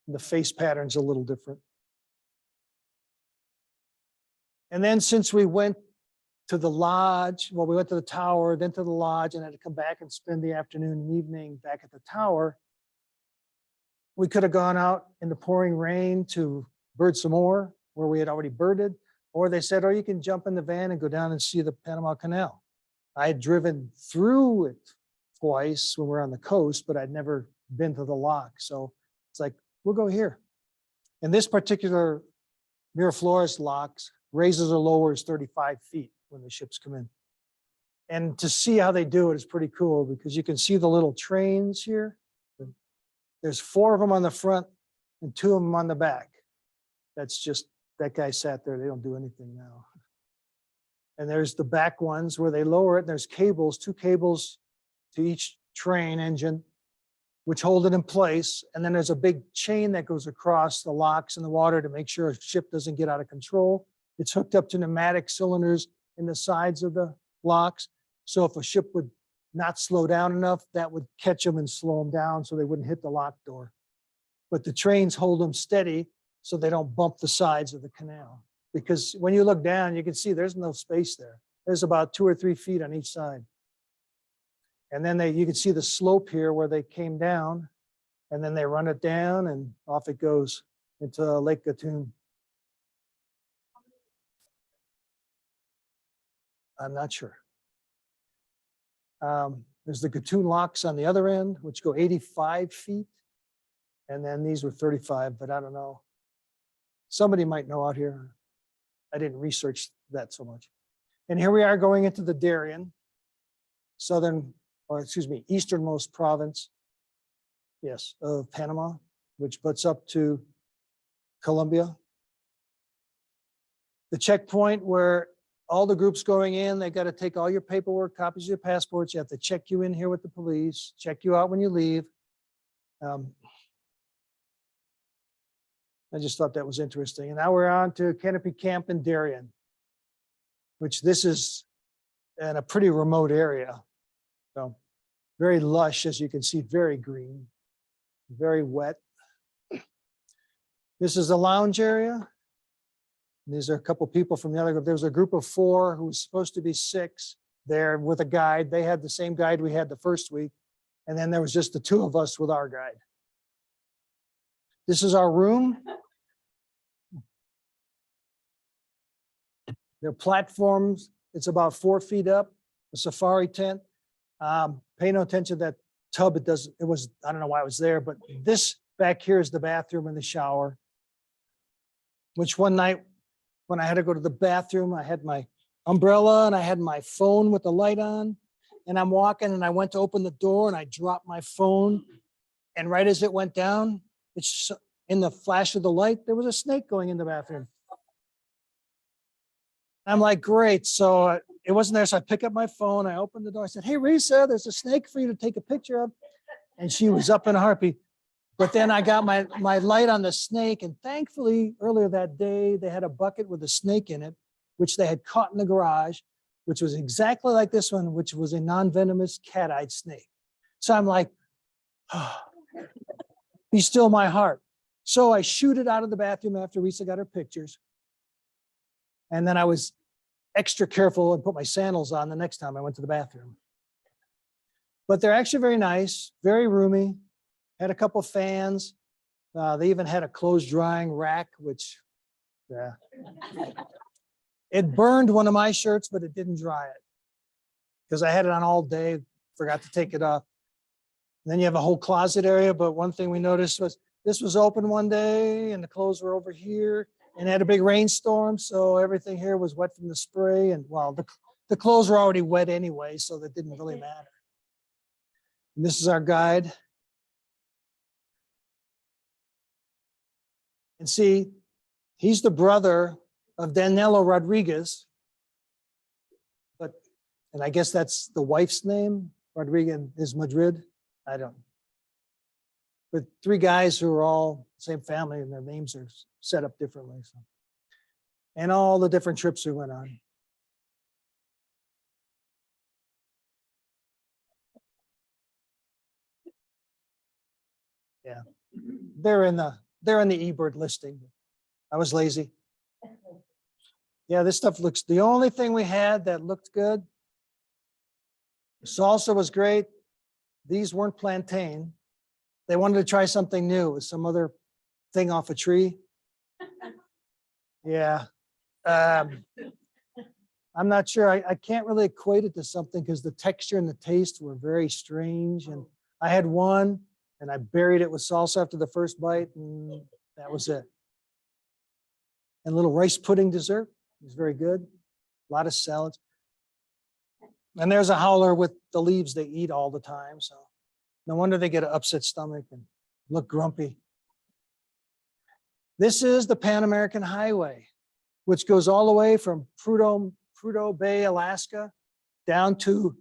And the face pattern's a little different. And then since we went to the lodge, well, we went to the tower, then to the lodge, and had to come back and spend the afternoon and evening back at the tower, we could have gone out in the pouring rain to bird some more, where we had already birded, or they said, oh, you can jump in the van and go down and see the Panama Canal. I had driven through it twice when we were on the coast, but I'd never been to the lock. So it's like, we'll go here. And this particular Miraflores locks raises or lowers 35 feet when the ships come in. And to see how they do it is pretty cool because you can see the little trains here. There's 4 of them on the front and 2 of them on the back. That's just, that guy sat there, they don't do anything now. And there's the back ones where they lower it. And there's cables, 2 cables to each train engine, which hold it in place. And then there's a big chain that goes across the locks in the water to make sure a ship doesn't get out of control. It's hooked up to pneumatic cylinders in the sides of the locks. So if a ship would not slow down enough, that would catch them and slow them down so they wouldn't hit the lock door. But the trains hold them steady so they don't bump the sides of the canal. Because when you look down, you can see there's no space there. There's about 2 or 3 feet on each side. And then you can see the slope here where they came down, and then they run it down and off it goes into Lake Gatun. I'm not sure. There's the Gatun locks on the other end, which go 85 feet. And then these were 35, but I don't know. Somebody might know out here. I didn't research that so much. And here we are going into the Darien, easternmost province, yes, of Panama, which butts up to Colombia. The checkpoint where all the groups going in, they got to take all your paperwork, copies of your passports. You have to check you in here with the police, check you out when you leave. I just thought that was interesting. And now we're on to Canopy Camp in Darien, which this is in a pretty remote area. So very lush, as you can see, very green, very wet. This is the lounge area. These are a couple people from the other group. There was a group of 4 who was supposed to be 6 there with a guide. They had the same guide we had the first week. And then there was just the 2 of us with our guide. This is our room. There are platforms. It's about 4 feet up, a safari tent. Pay no attention to that tub. It was, I don't know why it was there, but this back here is the bathroom and the shower, which one night when I had to go to the bathroom, I had my umbrella and I had my phone with the light on, and I'm walking and I went to open the door and I dropped my phone. And right as it went down, it's in the flash of the light, there was a snake going in the bathroom. I'm like, great. So it wasn't there. So I pick up my phone. I opened the door. I said, hey, Risë, there's a snake for you to take a picture of. And she was up in a heartbeat. But then I got my light on the snake. And thankfully, earlier that day, they had a bucket with a snake in it, which they had caught in the garage, which was exactly like this one, which was a non-venomous cat-eyed snake. So I'm like, oh, be still my heart. So I shoot it out of the bathroom after Risë got her pictures. And then I was extra careful and put my sandals on the next time I went to the bathroom. But they're actually very nice, very roomy, had a couple fans. They even had a clothes drying rack, which, yeah. It burned one of my shirts, but it didn't dry it because I had it on all day, forgot to take it off. And then you have a whole closet area, but one thing we noticed was this was open one day and the clothes were over here. And had a big rainstorm, so everything here was wet from the spray. And well, the clothes were already wet anyway, so that didn't really matter. And this is our guide. And see, he's the brother of Danilo Rodriguez. And I guess that's the wife's name. Rodriguez is Madrid. I don't know. But 3 guys who are all the same family and their names are set up differently. So. And all the different trips we went on. Yeah, they're in the eBird listing. I was lazy. Yeah, this stuff looks, the only thing we had that looked good. Salsa was great. These weren't plantain. They wanted to try something new with some other thing off a tree. Yeah. I'm not sure. I can't really equate it to something because the texture and the taste were very strange. And I had one and I buried it with salsa after the first bite, and that was it. And a little rice pudding dessert. It was very good. A lot of salads. And there's a howler with the leaves they eat all the time. So no wonder they get an upset stomach and look grumpy. This is the Pan American Highway, which goes all the way from Prudhoe Bay, Alaska, down to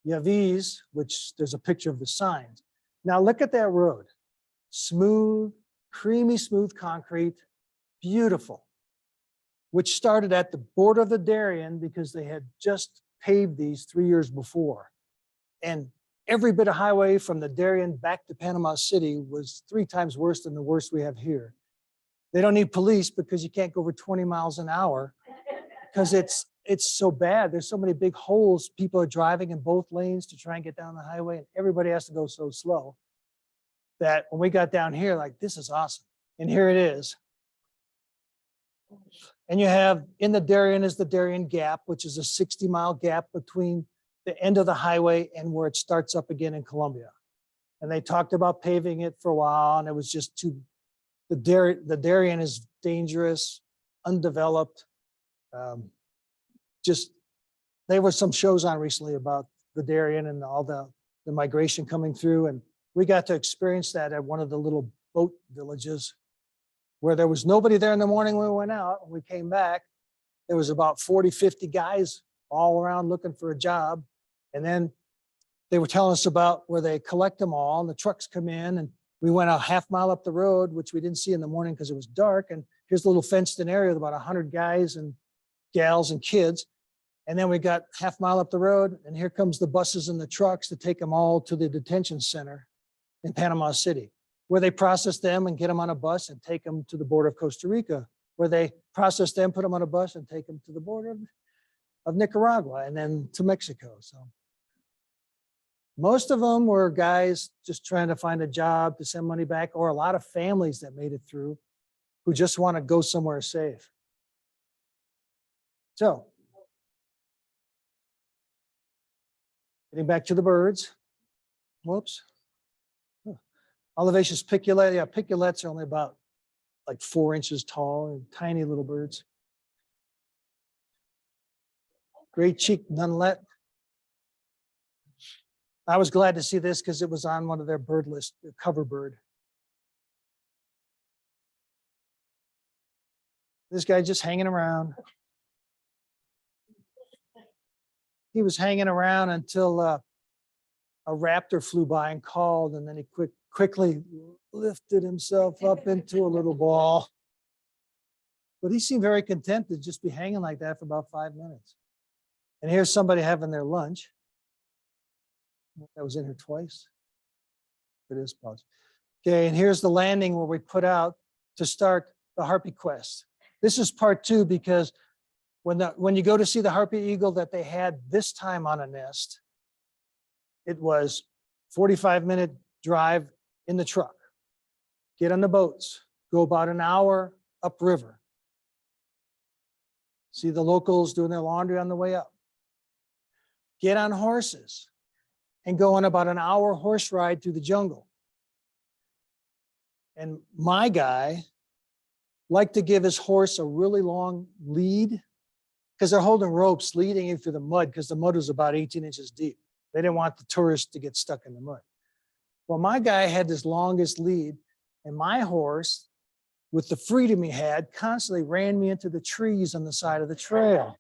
Yaviz, which there's a picture of the signs. Now look at that road. Smooth, creamy, smooth concrete, beautiful, which started at the border of the Darien because they had just paved these 3 years before. And every bit of highway from the Darien back to Panama City was 3 times worse than the worst we have here. They don't need police because you can't go over 20 miles an hour because it's so bad. There's so many big holes. People are driving in both lanes to try and get down the highway, and everybody has to go so slow that when we got down here, like, this is awesome. And here it is. And you have in the Darien is the Darien Gap, which is a 60-mile gap between the end of the highway and where it starts up again in Colombia. And they talked about paving it for a while, and it was just too, the Darien is dangerous, undeveloped. There were some shows on recently about the Darien and all the migration coming through. And we got to experience that at one of the little boat villages where there was nobody there in the morning when we went out. When we came back, there was about 40, 50 guys all around looking for a job. And then they were telling us about where they collect them all, and the trucks come in, and we went a half mile up the road, which we didn't see in the morning because it was dark. And here's a little fenced in area with about 100 guys and gals and kids. And then we got half mile up the road, and here comes the buses and the trucks to take them all to the detention center in Panama City, where they process them and get them on a bus and take them to the border of Costa Rica, where they process them, put them on a bus and take them to the border of Nicaragua and then to Mexico. So most of them were guys just trying to find a job to send money back, or a lot of families that made it through who just want to go somewhere safe. So getting back to the birds. Whoops. Olivaceous piculate. Yeah, piculets are only about like 4 inches tall and tiny little birds. Great cheek nunlet. I was glad to see this because it was on one of their bird list, their cover bird. This guy just hanging around. He was hanging around until a raptor flew by and called, and then he quickly lifted himself up into a little ball. But he seemed very content to just be hanging like that for about 5 minutes. And here's somebody having their lunch. That was in here twice. It is paused. Okay, and here's the landing where we put out to start the Harpy quest. This is part 2 because when you go to see the Harpy eagle that they had this time on a nest, it was 45-minute drive in the truck. Get on the boats, go about an hour upriver. See the locals doing their laundry on the way up. Get on horses and go on about an hour horse ride through the jungle. And my guy liked to give his horse a really long lead because they're holding ropes leading him through the mud because the mud was about 18 inches deep. They didn't want the tourists to get stuck in the mud. Well, my guy had this longest lead, and my horse, with the freedom he had, constantly ran me into the trees on the side of the trail.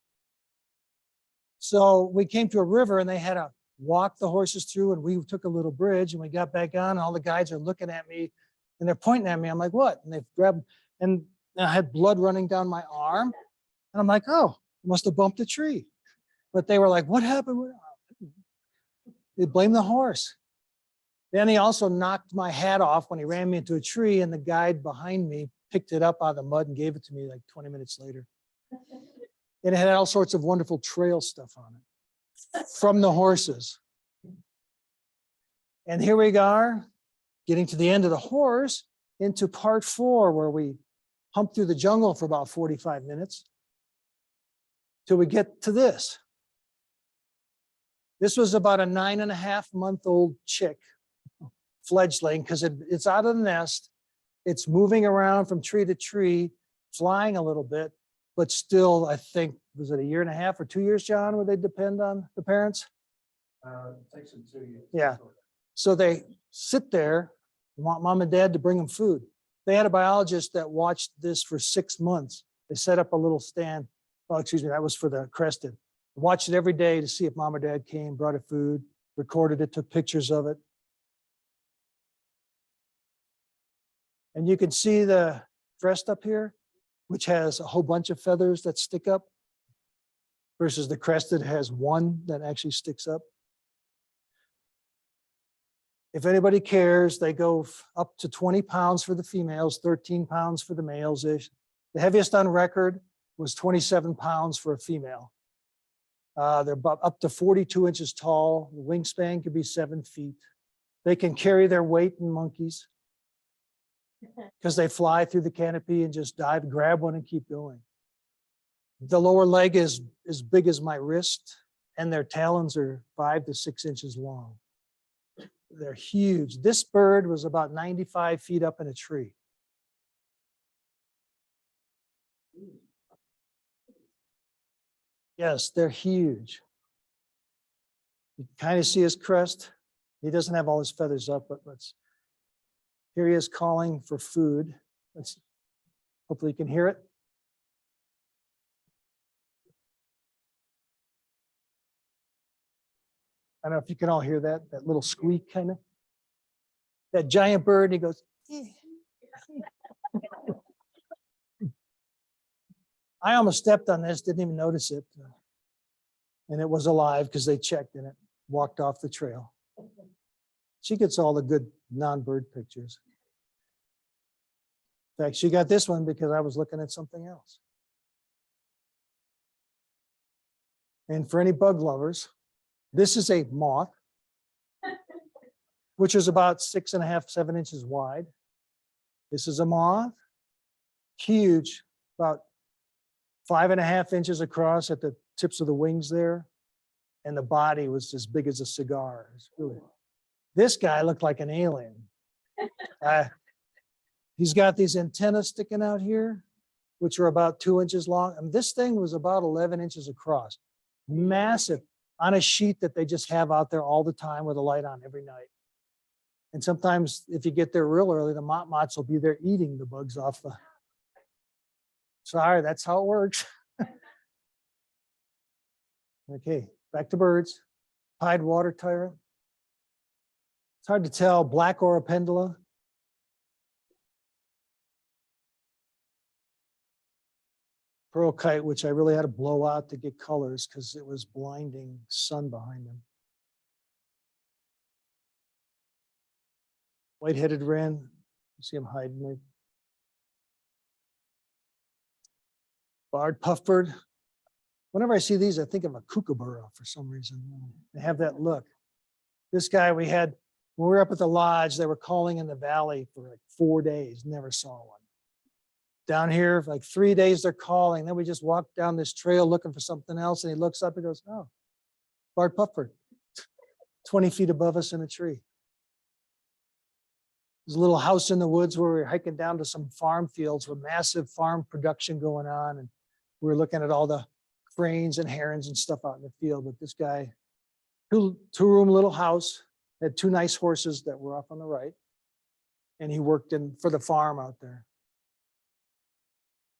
So we came to a river and they had to walk the horses through, and we took a little bridge and we got back on, and all the guides are looking at me and they're pointing at me. I'm like, what? And they grabbed, and I had blood running down my arm. And I'm like, oh, must have bumped a tree. But they were like, what happened? They blamed the horse. Then he also knocked my hat off when he ran me into a tree, and the guide behind me picked it up out of the mud and gave it to me like 20 minutes later. And it had all sorts of wonderful trail stuff on it from the horses. And here we are, getting to the end of the horse into part 4, where we hump through the jungle for about 45 minutes till we get to this. This was about a 9.5-month-old chick, fledgling, because it's out of the nest. It's moving around from tree to tree, flying a little bit, but still, I think, was it 1.5 years or 2 years, John, where they depend on the parents? It takes them 2 years. Yeah. So they sit there, want mom and dad to bring them food. They had a biologist that watched this for 6 months. They set up a little stand. Oh, excuse me, that was for the crested. Watched it every day to see if mom or dad came, brought it food, recorded it, took pictures of it. And you can see the crest up here, which has a whole bunch of feathers that stick up, versus the crested has one that actually sticks up. If anybody cares, they go up to 20 pounds for the females, 13 pounds for the males. The heaviest on record was 27 pounds for a female. They're about up to 42 inches tall. The wingspan could be 7 feet. They can carry their weight in monkeys because they fly through the canopy and just dive, grab one and keep going. The lower leg is as big as my wrist, and their talons are 5 to 6 inches long. They're huge. This bird was about 95 feet up in a tree. Yes, they're huge. You kind of see his crest. He doesn't have all his feathers up, but here he is calling for food. Hopefully you can hear it. I don't know if you can all hear that little squeak kind of. That giant bird, he goes, "Eh." I almost stepped on this, didn't even notice it. And it was alive because they checked in it, walked off the trail. She gets all the good non-bird pictures. In fact, she got this one because I was looking at something else. And for any bug lovers, this is a moth, which is about 6.5, 7 inches wide. This is a moth, huge, about 5.5 inches across at the tips of the wings there. And the body was as big as a cigar. This guy looked like an alien. He's got these antennas sticking out here, which are about 2 inches long. And this thing was about 11 inches across, massive, on a sheet that they just have out there all the time with a light on every night. And sometimes if you get there real early, the moths will be there eating the bugs off the. Sorry, that's how it works. Okay, back to birds. Pied water tyrant. It's hard to tell, black orapendula. Pearl kite, which I really had to blow out to get colors because it was blinding sun behind them. White-headed wren, you see him hiding there. Barred puffbird. Whenever I see these, I think of a kookaburra for some reason. They have that look. This guy we had, when we were up at the lodge, they were calling in the valley for like 4 days, never saw one. Down here, for like 3 days, they're calling. Then we just walk down this trail looking for something else, and he looks up and goes, "Oh, barred puffbird, 20 feet above us in a tree." There's a little house in the woods where we were hiking down to some farm fields with massive farm production going on, and we were looking at all the cranes and herons and stuff out in the field. But this guy, two-room little house, had 2 nice horses that were off on the right, and he worked for the farm out there.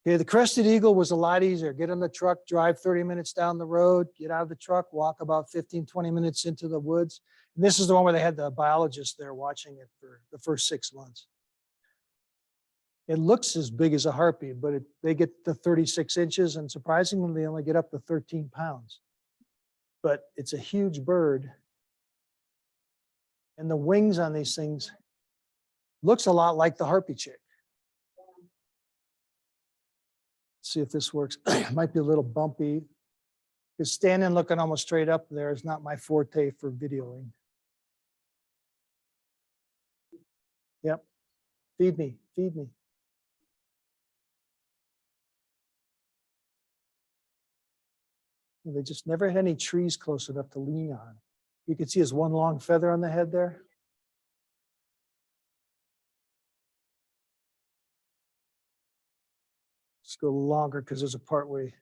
Okay, the crested eagle was a lot easier. Get in the truck, drive 30 minutes down the road, get out of the truck, walk about 15, 20 minutes into the woods. And this is the one where they had the biologist there watching it for the first 6 months. It looks as big as a harpy, but they get to 36 inches, and surprisingly, they only get up to 13 pounds. But it's a huge bird. And the wings on these things looks a lot like the harpy chick. See if this works. It might be a little bumpy. Because standing looking almost straight up there is not my forte for videoing. Yep. Feed me, feed me. They just never had any trees close enough to lean on. You can see his one long feather on the head there. Let's go longer because there's a part where he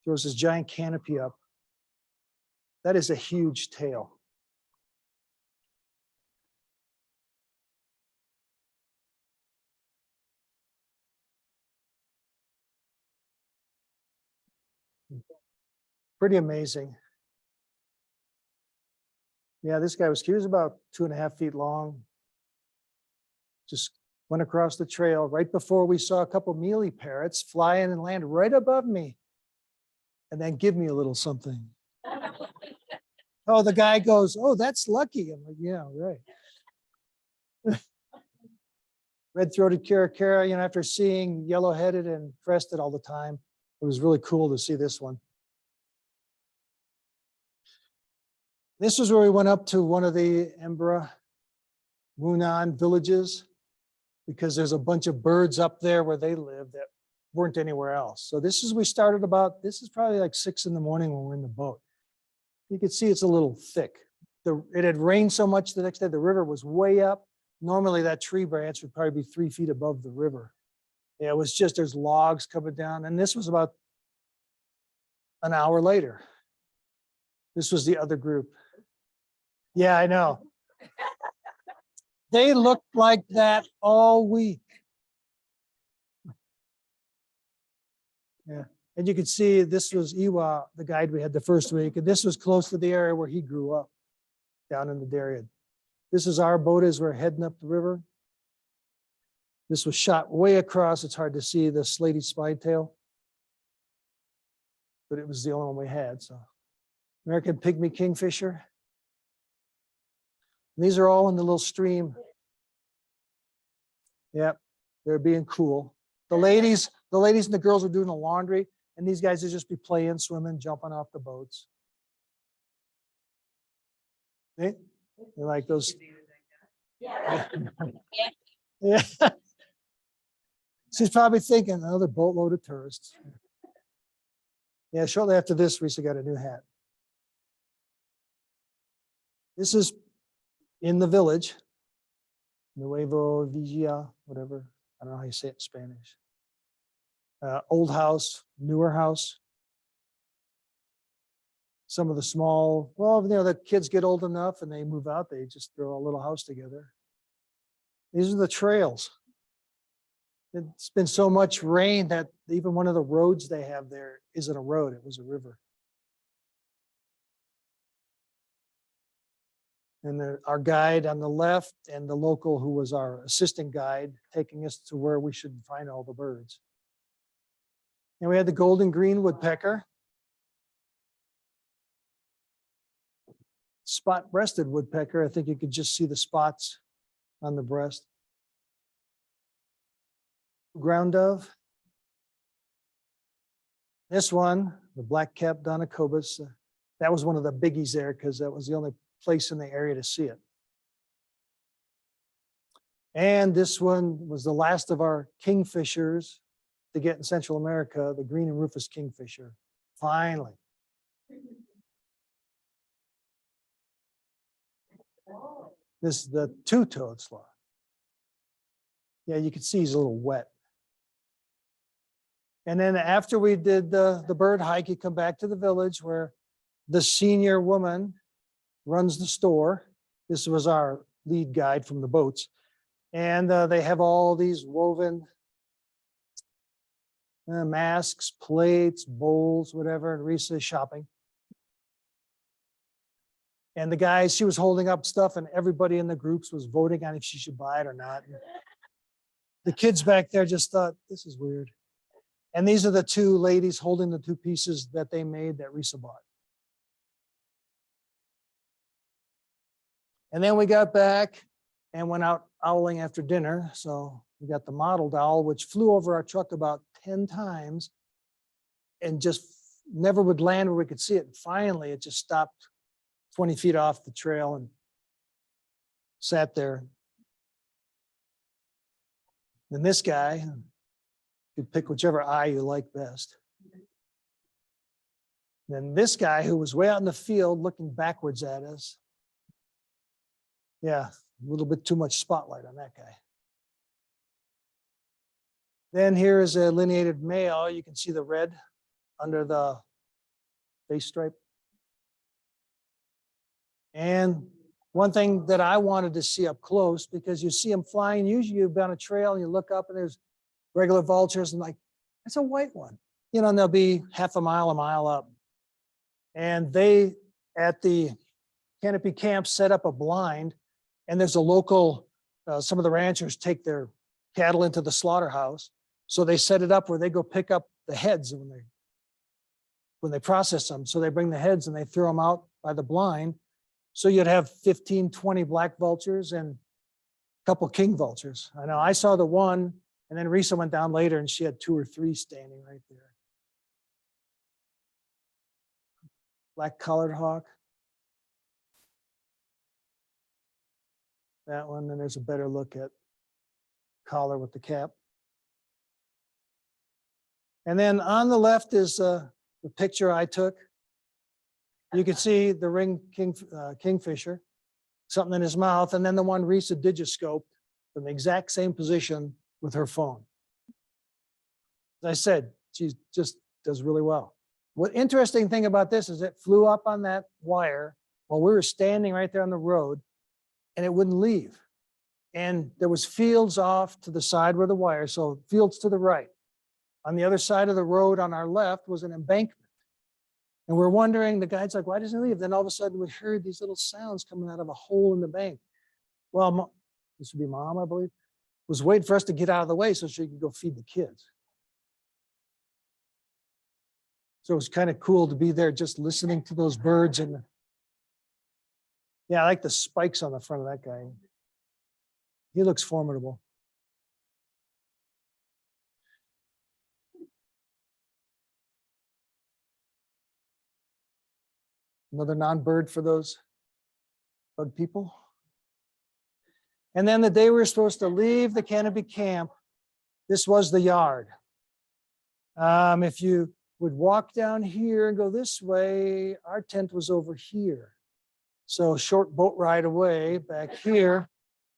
throws his giant canopy up. That is a huge tail. Pretty amazing. Yeah, this guy was, he was about 2.5 feet long. Just went across the trail right before we saw a couple mealy parrots fly in and land right above me and then give me a little something. Oh, the guy goes, oh, that's lucky. I'm like, yeah, right. Red-throated caracara, after seeing yellow-headed and crested all the time, it was really cool to see this one. This was where we went up to one of the Embra Wunan villages, because there's a bunch of birds up there where they live that weren't anywhere else. So this is, we started about, this is probably like 6 in the morning when we're in the boat. You can see it's a little thick. It had rained so much the next day, the river was way up. Normally that tree branch would probably be 3 feet above the river. Yeah, it was just, there's logs coming down. And this was about an hour later. This was the other group. Yeah, I know. They looked like that all week. Yeah, and you can see this was Iwa, the guide we had the first week, and this was close to the area where he grew up, down in the Darien. This is our boat as we're heading up the river. This was shot way across. It's hard to see the slaty spine-tail, but it was the only one we had. So, American pygmy kingfisher. And these are all in the little stream. Yep, they're being cool. The ladies and the girls are doing the laundry, and these guys would just be playing, swimming, jumping off the boats. They like those. Yeah. Yeah. She's probably thinking another boatload of tourists. Yeah, shortly after this, Risë got a new hat. This is in the village, Nuevo Vigia, whatever. I don't know how you say it in Spanish. Old house, newer house. Some of the small, well, the kids get old enough and they move out, they just throw a little house together. These are the trails. It's been so much rain that even one of the roads they have there isn't a road, it was a river. And our guide on the left and the local who was our assistant guide taking us to where we should find all the birds. And we had the golden green woodpecker. Spot-breasted woodpecker. I think you could just see the spots on the breast. Ground dove. This one, the black-capped Donacobus, that was one of the biggies there because that was the only place in the area to see it. And this one was the last of our kingfishers to get in Central America, the green and rufous kingfisher, finally. This is the two-toed sloth. Yeah, you can see he's a little wet. And then after we did the bird hike, you come back to the village where the senior woman runs the store. This was our lead guide from the boats. And they have all these woven masks, plates, bowls, whatever, and Risë is shopping. And the guys, she was holding up stuff and everybody in the groups was voting on if she should buy it or not. And the kids back there just thought, this is weird. And these are the two ladies holding the two pieces that they made that Risë bought. And then we got back and went out owling after dinner. So we got the mottled owl, which flew over our truck about 10 times and just never would land where we could see it. And finally, it just stopped 20 feet off the trail and sat there. Then this guy, you pick whichever eye you like best. Then this guy who was way out in the field looking backwards at us. Yeah, a little bit too much spotlight on that guy. Then here is a lineated male. You can see the red under the face stripe. And one thing that I wanted to see up close, because you see them flying, usually you've been on a trail and you look up and there's regular vultures and like, that's a white one. And they'll be half a mile up. And they, at the Canopy camp, set up a blind, and there's a local, some of the ranchers take their cattle into the slaughterhouse. So they set it up where they go pick up the heads when they process them. So they bring the heads and they throw them out by the blind. So you'd have 15, 20 black vultures and a couple king vultures. I know I saw the one, and then Risë went down later and she had 2 or 3 standing right there. Black collared hawk. That one, then there's a better look at collar with the cap. And then on the left is the picture I took. You can see the kingfisher, something in his mouth, and then the one Risë digiscoped from the exact same position with her phone. As I said, she just does really well. What interesting thing about this is it flew up on that wire while we were standing right there on the road, and it wouldn't leave. And there was fields off to the side where the wire, so fields to the right. On the other side of the road on our left was an embankment. And we're wondering, the guide's like, why doesn't he leave? Then all of a sudden we heard these little sounds coming out of a hole in the bank. Well, this would be Mom, I believe, was waiting for us to get out of the way so she could go feed the kids. So it was kind of cool to be there just listening to those birds. And yeah, I like the spikes on the front of that guy. He looks formidable. Another non-bird for those bug people. And then the day we were supposed to leave the Canopy camp, this was the yard. If you would walk down here and go this way, our tent was over here. So short boat ride away back here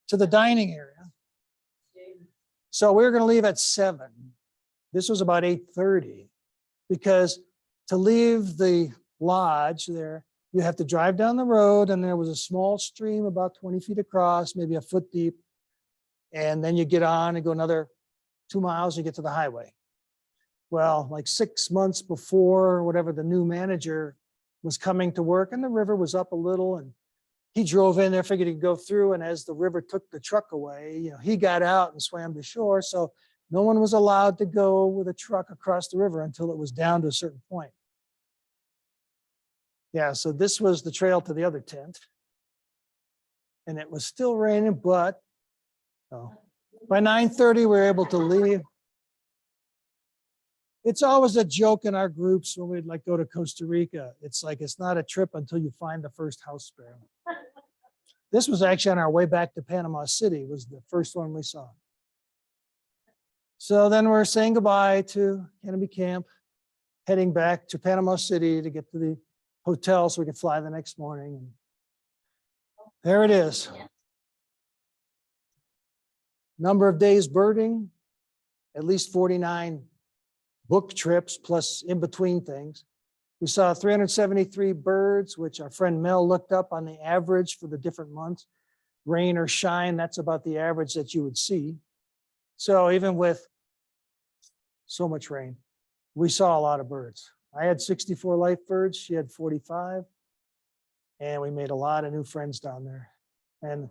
to the dining area. So we were going to leave at 7. This was about 8:30 because to leave the lodge there, you have to drive down the road, and there was a small stream about 20 feet across, maybe a foot deep. And then you get on and go another 2 miles, you get to the highway. Well, like 6 months before, whatever, the new manager was coming to work, and the river was up a little, and he drove in there, figured he'd go through, and as the river took the truck away, you know, he got out and swam to shore. So no one was allowed to go with a truck across the river until it was down to a certain point. Yeah, so this was the trail to the other tent. And it was still raining, but by 9:30, we were able to leave. It's always a joke in our groups when we'd like go to Costa Rica. It's like, it's not a trip until you find the first house sparrow. This was actually on our way back to Panama City, was the first one we saw. So then we're saying goodbye to Canopy Camp, heading back to Panama City to get to the hotel so we could fly the next morning. And there it is. Number of days birding, at least 49 book trips plus in between things. We saw 373 birds, which our friend Mel looked up on the average for the different months. Rain or shine, that's about the average that you would see. So even with so much rain, we saw a lot of birds. I had 64 life birds, she had 45. And we made a lot of new friends down there. And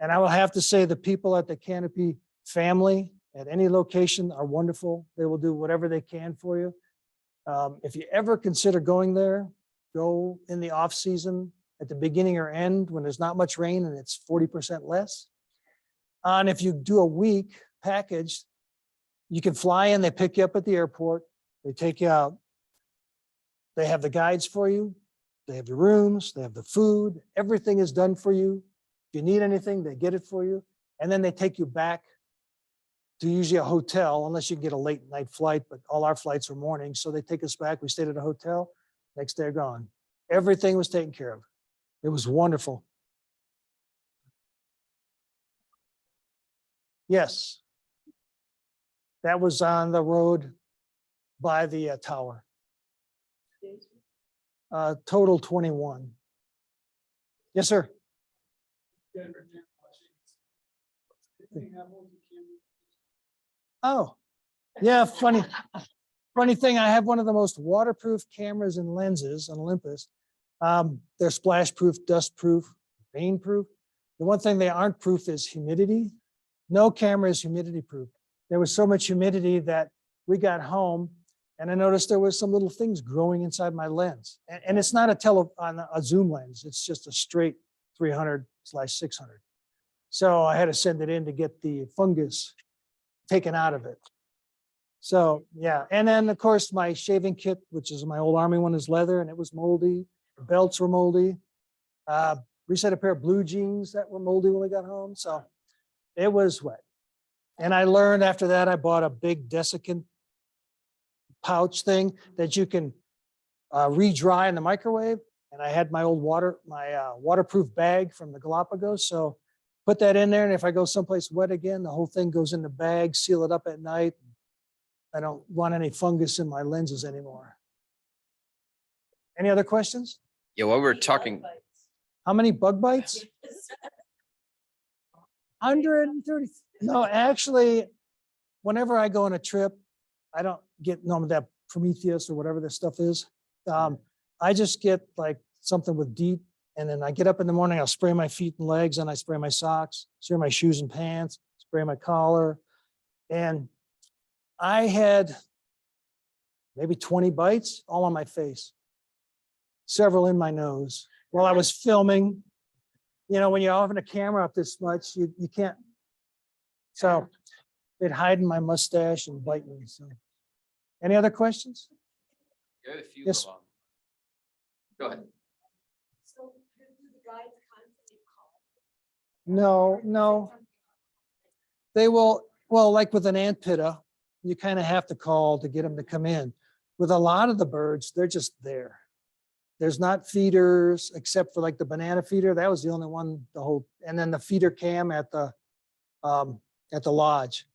I will have to say the people at the Canopy family at any location are wonderful. They will do whatever they can for you. If you ever consider going there, go in the off season at the beginning or end when there's not much rain and it's 40% less. And if you do a week package, you can fly in, they pick you up at the airport, they take you out. They have the guides for you. They have your rooms, they have the food, everything is done for you. If you need anything, they get it for you. And then they take you back to usually a hotel, unless you can get a late night flight, but all our flights are mornings. So they take us back, we stayed at a hotel, next day gone. Everything was taken care of. It was wonderful. Yes. That was on the road by the tower. Total 21. Yes, sir. Oh, yeah, funny thing. I have one of the most waterproof cameras and lenses on Olympus. They're splash proof, dust proof, rain proof. The one thing they aren't proof is humidity. No camera is humidity proof. There was so much humidity that we got home And I noticed there was some little things growing inside my lens. And it's not a zoom lens. It's just a straight 300/600. So I had to send it in to get the fungus taken out of it. So, yeah. And then of course my shaving kit, which is my old Army one, is leather and it was moldy. The belts were moldy. Reset a pair of blue jeans that were moldy when we got home. So it was wet. And I learned after that, I bought a big desiccant pouch thing that you can re-dry in the microwave. And I had my old waterproof bag from the Galapagos. So put that in there. And if I go someplace wet again, the whole thing goes in the bag, seal it up at night. I don't want any fungus in my lenses anymore. Any other questions? Yeah, while we're talking, How many bug bites? 130. No, actually, whenever I go on a trip, I don't get none of that Prometheus or whatever this stuff is. I just get like something with DEET, and then I get up in the morning, I'll spray my feet and legs, and I spray my socks, spray my shoes and pants, spray my collar. And I had maybe 20 bites all on my face, several in my nose while I was filming. You know, when you're having a camera up this much, you can't. So they'd hide in my mustache and bite me. So, any other questions? you have a few Yes. of them. Go ahead. So do the guides constantly call? No. They will, well, like with an ant pitta, you kind of have to call to get them to come in. With a lot of the birds, they're just there. There's not feeders except for like the banana feeder. That was the only one, and then the feeder cam at the lodge.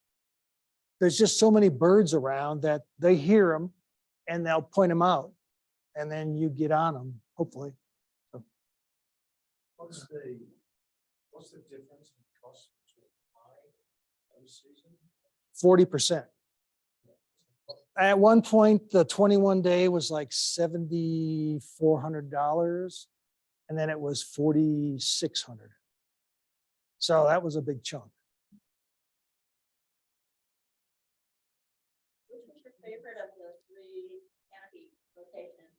There's just so many birds around that they hear them and they'll point them out. And then you get on them, hopefully. What's the difference in cost between high and season? 40%. At one point, the 21-day was like $7,400, and then it was $4,600. So that was a big chunk. Which was your favorite of the 3 canopy locations?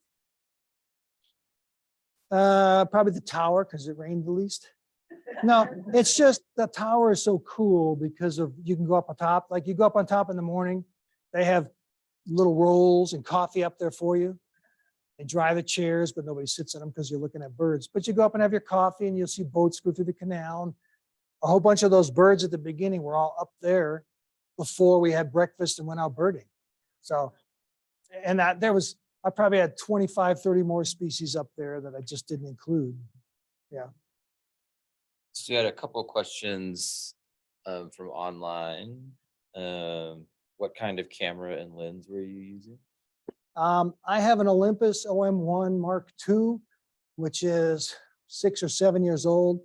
Probably the tower because it rained the least. No, it's just the tower is so cool because of you can go up on top. Like you go up on top in the morning, they have little rolls and coffee up there for you. They dry the chairs, but nobody sits in them because you're looking at birds. But you go up and have your coffee and you'll see boats go through the canal. And a whole bunch of those birds at the beginning were all up there before we had breakfast and went out birding. So, and I probably had 25, 30 more species up there that I just didn't include. Yeah. So you had a couple of questions from online. What kind of camera and lens were you using? I have an Olympus OM1 Mark II, which is 6 or 7 years old.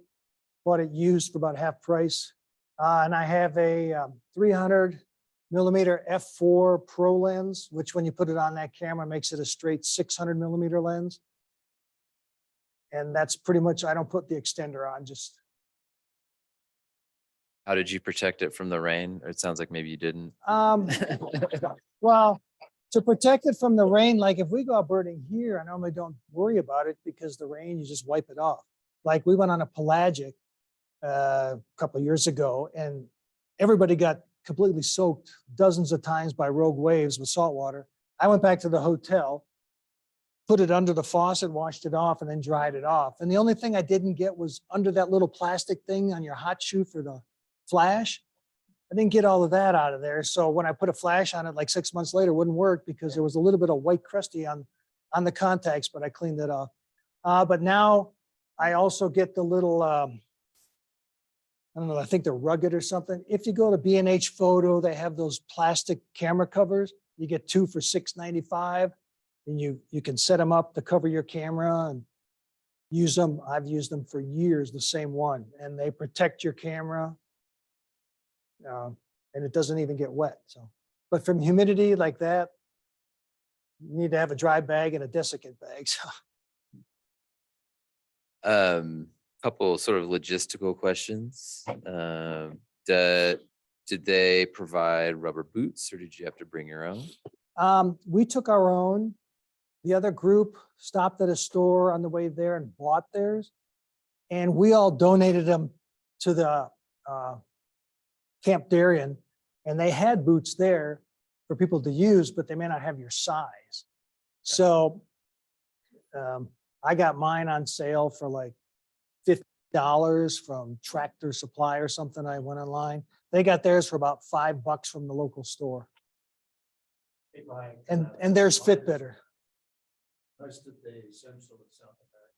Bought it used for about half price. And I have a 300 millimeter f4 Pro lens, which when you put it on that camera makes it a straight 600 millimeter lens. And that's pretty much, I don't put the extender on, just. How did you protect it from the rain? Or it sounds like maybe you didn't. Well, to protect it from the rain, like if we go out birding here, I normally don't worry about it because the rain, you just wipe it off. Like we went on a pelagic a couple of years ago and everybody got completely soaked dozens of times by rogue waves with salt water. I went back to the hotel, put it under the faucet, washed it off, and then dried it off. And the only thing I didn't get was under that little plastic thing on your hot shoe for the flash. I didn't get all of that out of there. So when I put a flash on it, like 6 months later, it wouldn't work because there was a little bit of white crusty on the contacts, but I cleaned it off. But now I also get the little, I don't know, I think they're rugged or something. If you go to B&H Photo, they have those plastic camera covers. You get 2 for $6.95, and you can set them up to cover your camera and use them. I've used them for years, the same one, and they protect your camera. And it doesn't even get wet. So, but from humidity like that, you need to have a dry bag and a desiccant bag. So. Couple sort of logistical questions. Did they provide rubber boots or did you have to bring your own? We took our own. The other group stopped at a store on the way there and bought theirs. And we all donated them to the Camp Darién. And they had boots there for people to use, but they may not have your size. So I got mine on sale for like $50 from Tractor Supply or something. I went online. They got theirs for about $5 from the local store. Hey, Ryan, And theirs fit better. Most of the Central and South American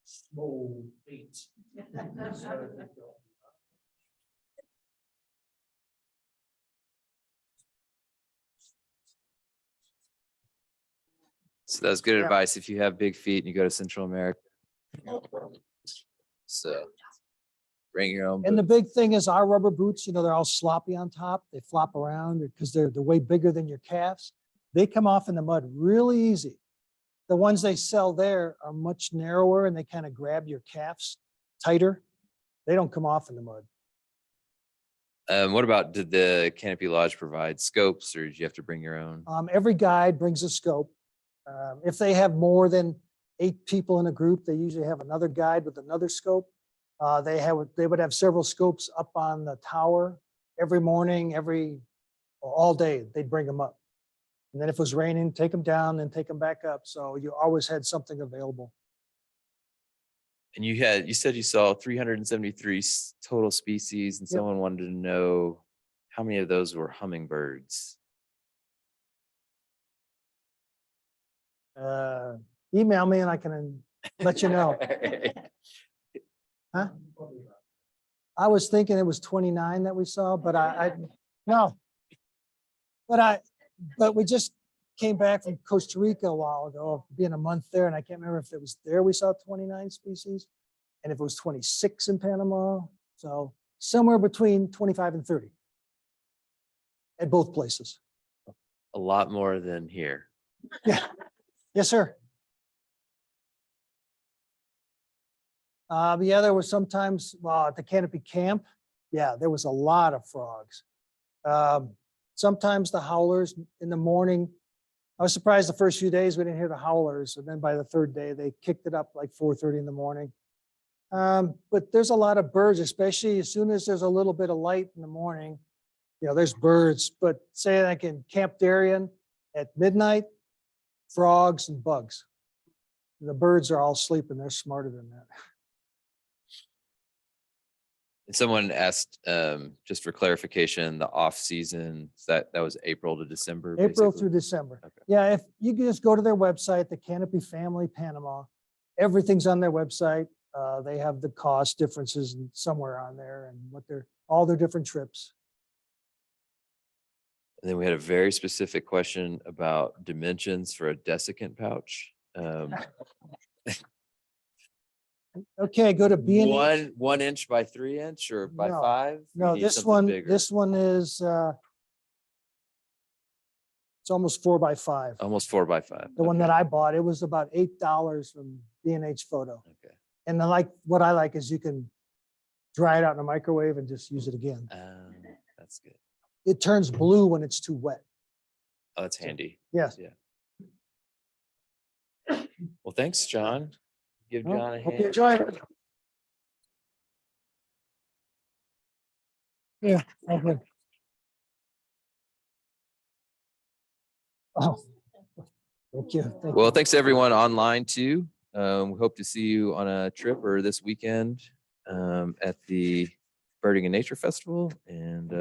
small feet. So they've got- So that's good Yeah. advice if you have big feet and you go to Central America. So bring your own. And the boots. big thing is our rubber boots, you know, they're all sloppy on top. They flop around because they're way bigger than your calves. They come off in the mud really easy. The ones they sell there are much narrower and they kind of grab your calves tighter. They don't come off in the mud. What about, did the Canopy Lodge provide scopes or did you have to bring your own? Every guide brings a scope. If they have more than 8 people in a group, they usually have another guide with another scope. They would have several scopes up on the tower every morning, all day. They'd bring them up. And then if it was raining, take them down, then take them back up. So you always had something available. And you said you saw 373 total species and Yep. someone wanted to know how many of those were hummingbirds? Email me and I can let you know. Huh? I was thinking it was 29 that we saw, but no. But we just came back from Costa Rica a while ago, being a month there, and I can't remember if it was there we saw 29 species and if it was 26 in Panama. So somewhere between 25 and 30 at both places. A lot more than here. Yeah. Yes, sir. Yeah, there was sometimes, at the Canopy Camp, yeah, there was a lot of frogs. Sometimes the howlers in the morning. I was surprised the first few days we didn't hear the howlers, and then by the third day they kicked it up like 4:30 in the morning. But there's a lot of birds, especially as soon as there's a little bit of light in the morning. You know, there's birds, but say like in Camp Darién at midnight, frogs and bugs. The birds are all sleeping. They're smarter than that. And someone asked, just for clarification, the off season, that was April to December. April basically? through December. Okay. Yeah, if you can just go to their website, the Canopy Family Panama, everything's on their website. They have the cost differences somewhere on there and all their different trips. And then we had a very specific question about dimensions for a desiccant pouch. Okay, go to B&H. 1 inch by 3 inch or by No, 5? You No, need this something one, bigger. this one is, it's almost 4 by 5. Almost 4 by 5. The one Okay. that I bought, it was about $8 from B&H Photo. Okay. And what I like is you can dry it out in the microwave and just use it again. That's good. It turns blue when it's too wet. Oh, that's handy. Yes. Well, thanks, John. Give Well, John a hope you hand. enjoy it. Yeah. Okay. Oh, thank you. Thank Well, you. thanks everyone online too. We hope to see you on a trip or this weekend at the Birding and Nature Festival. And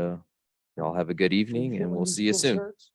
y'all have a good evening and we'll see you Cool soon. shirts.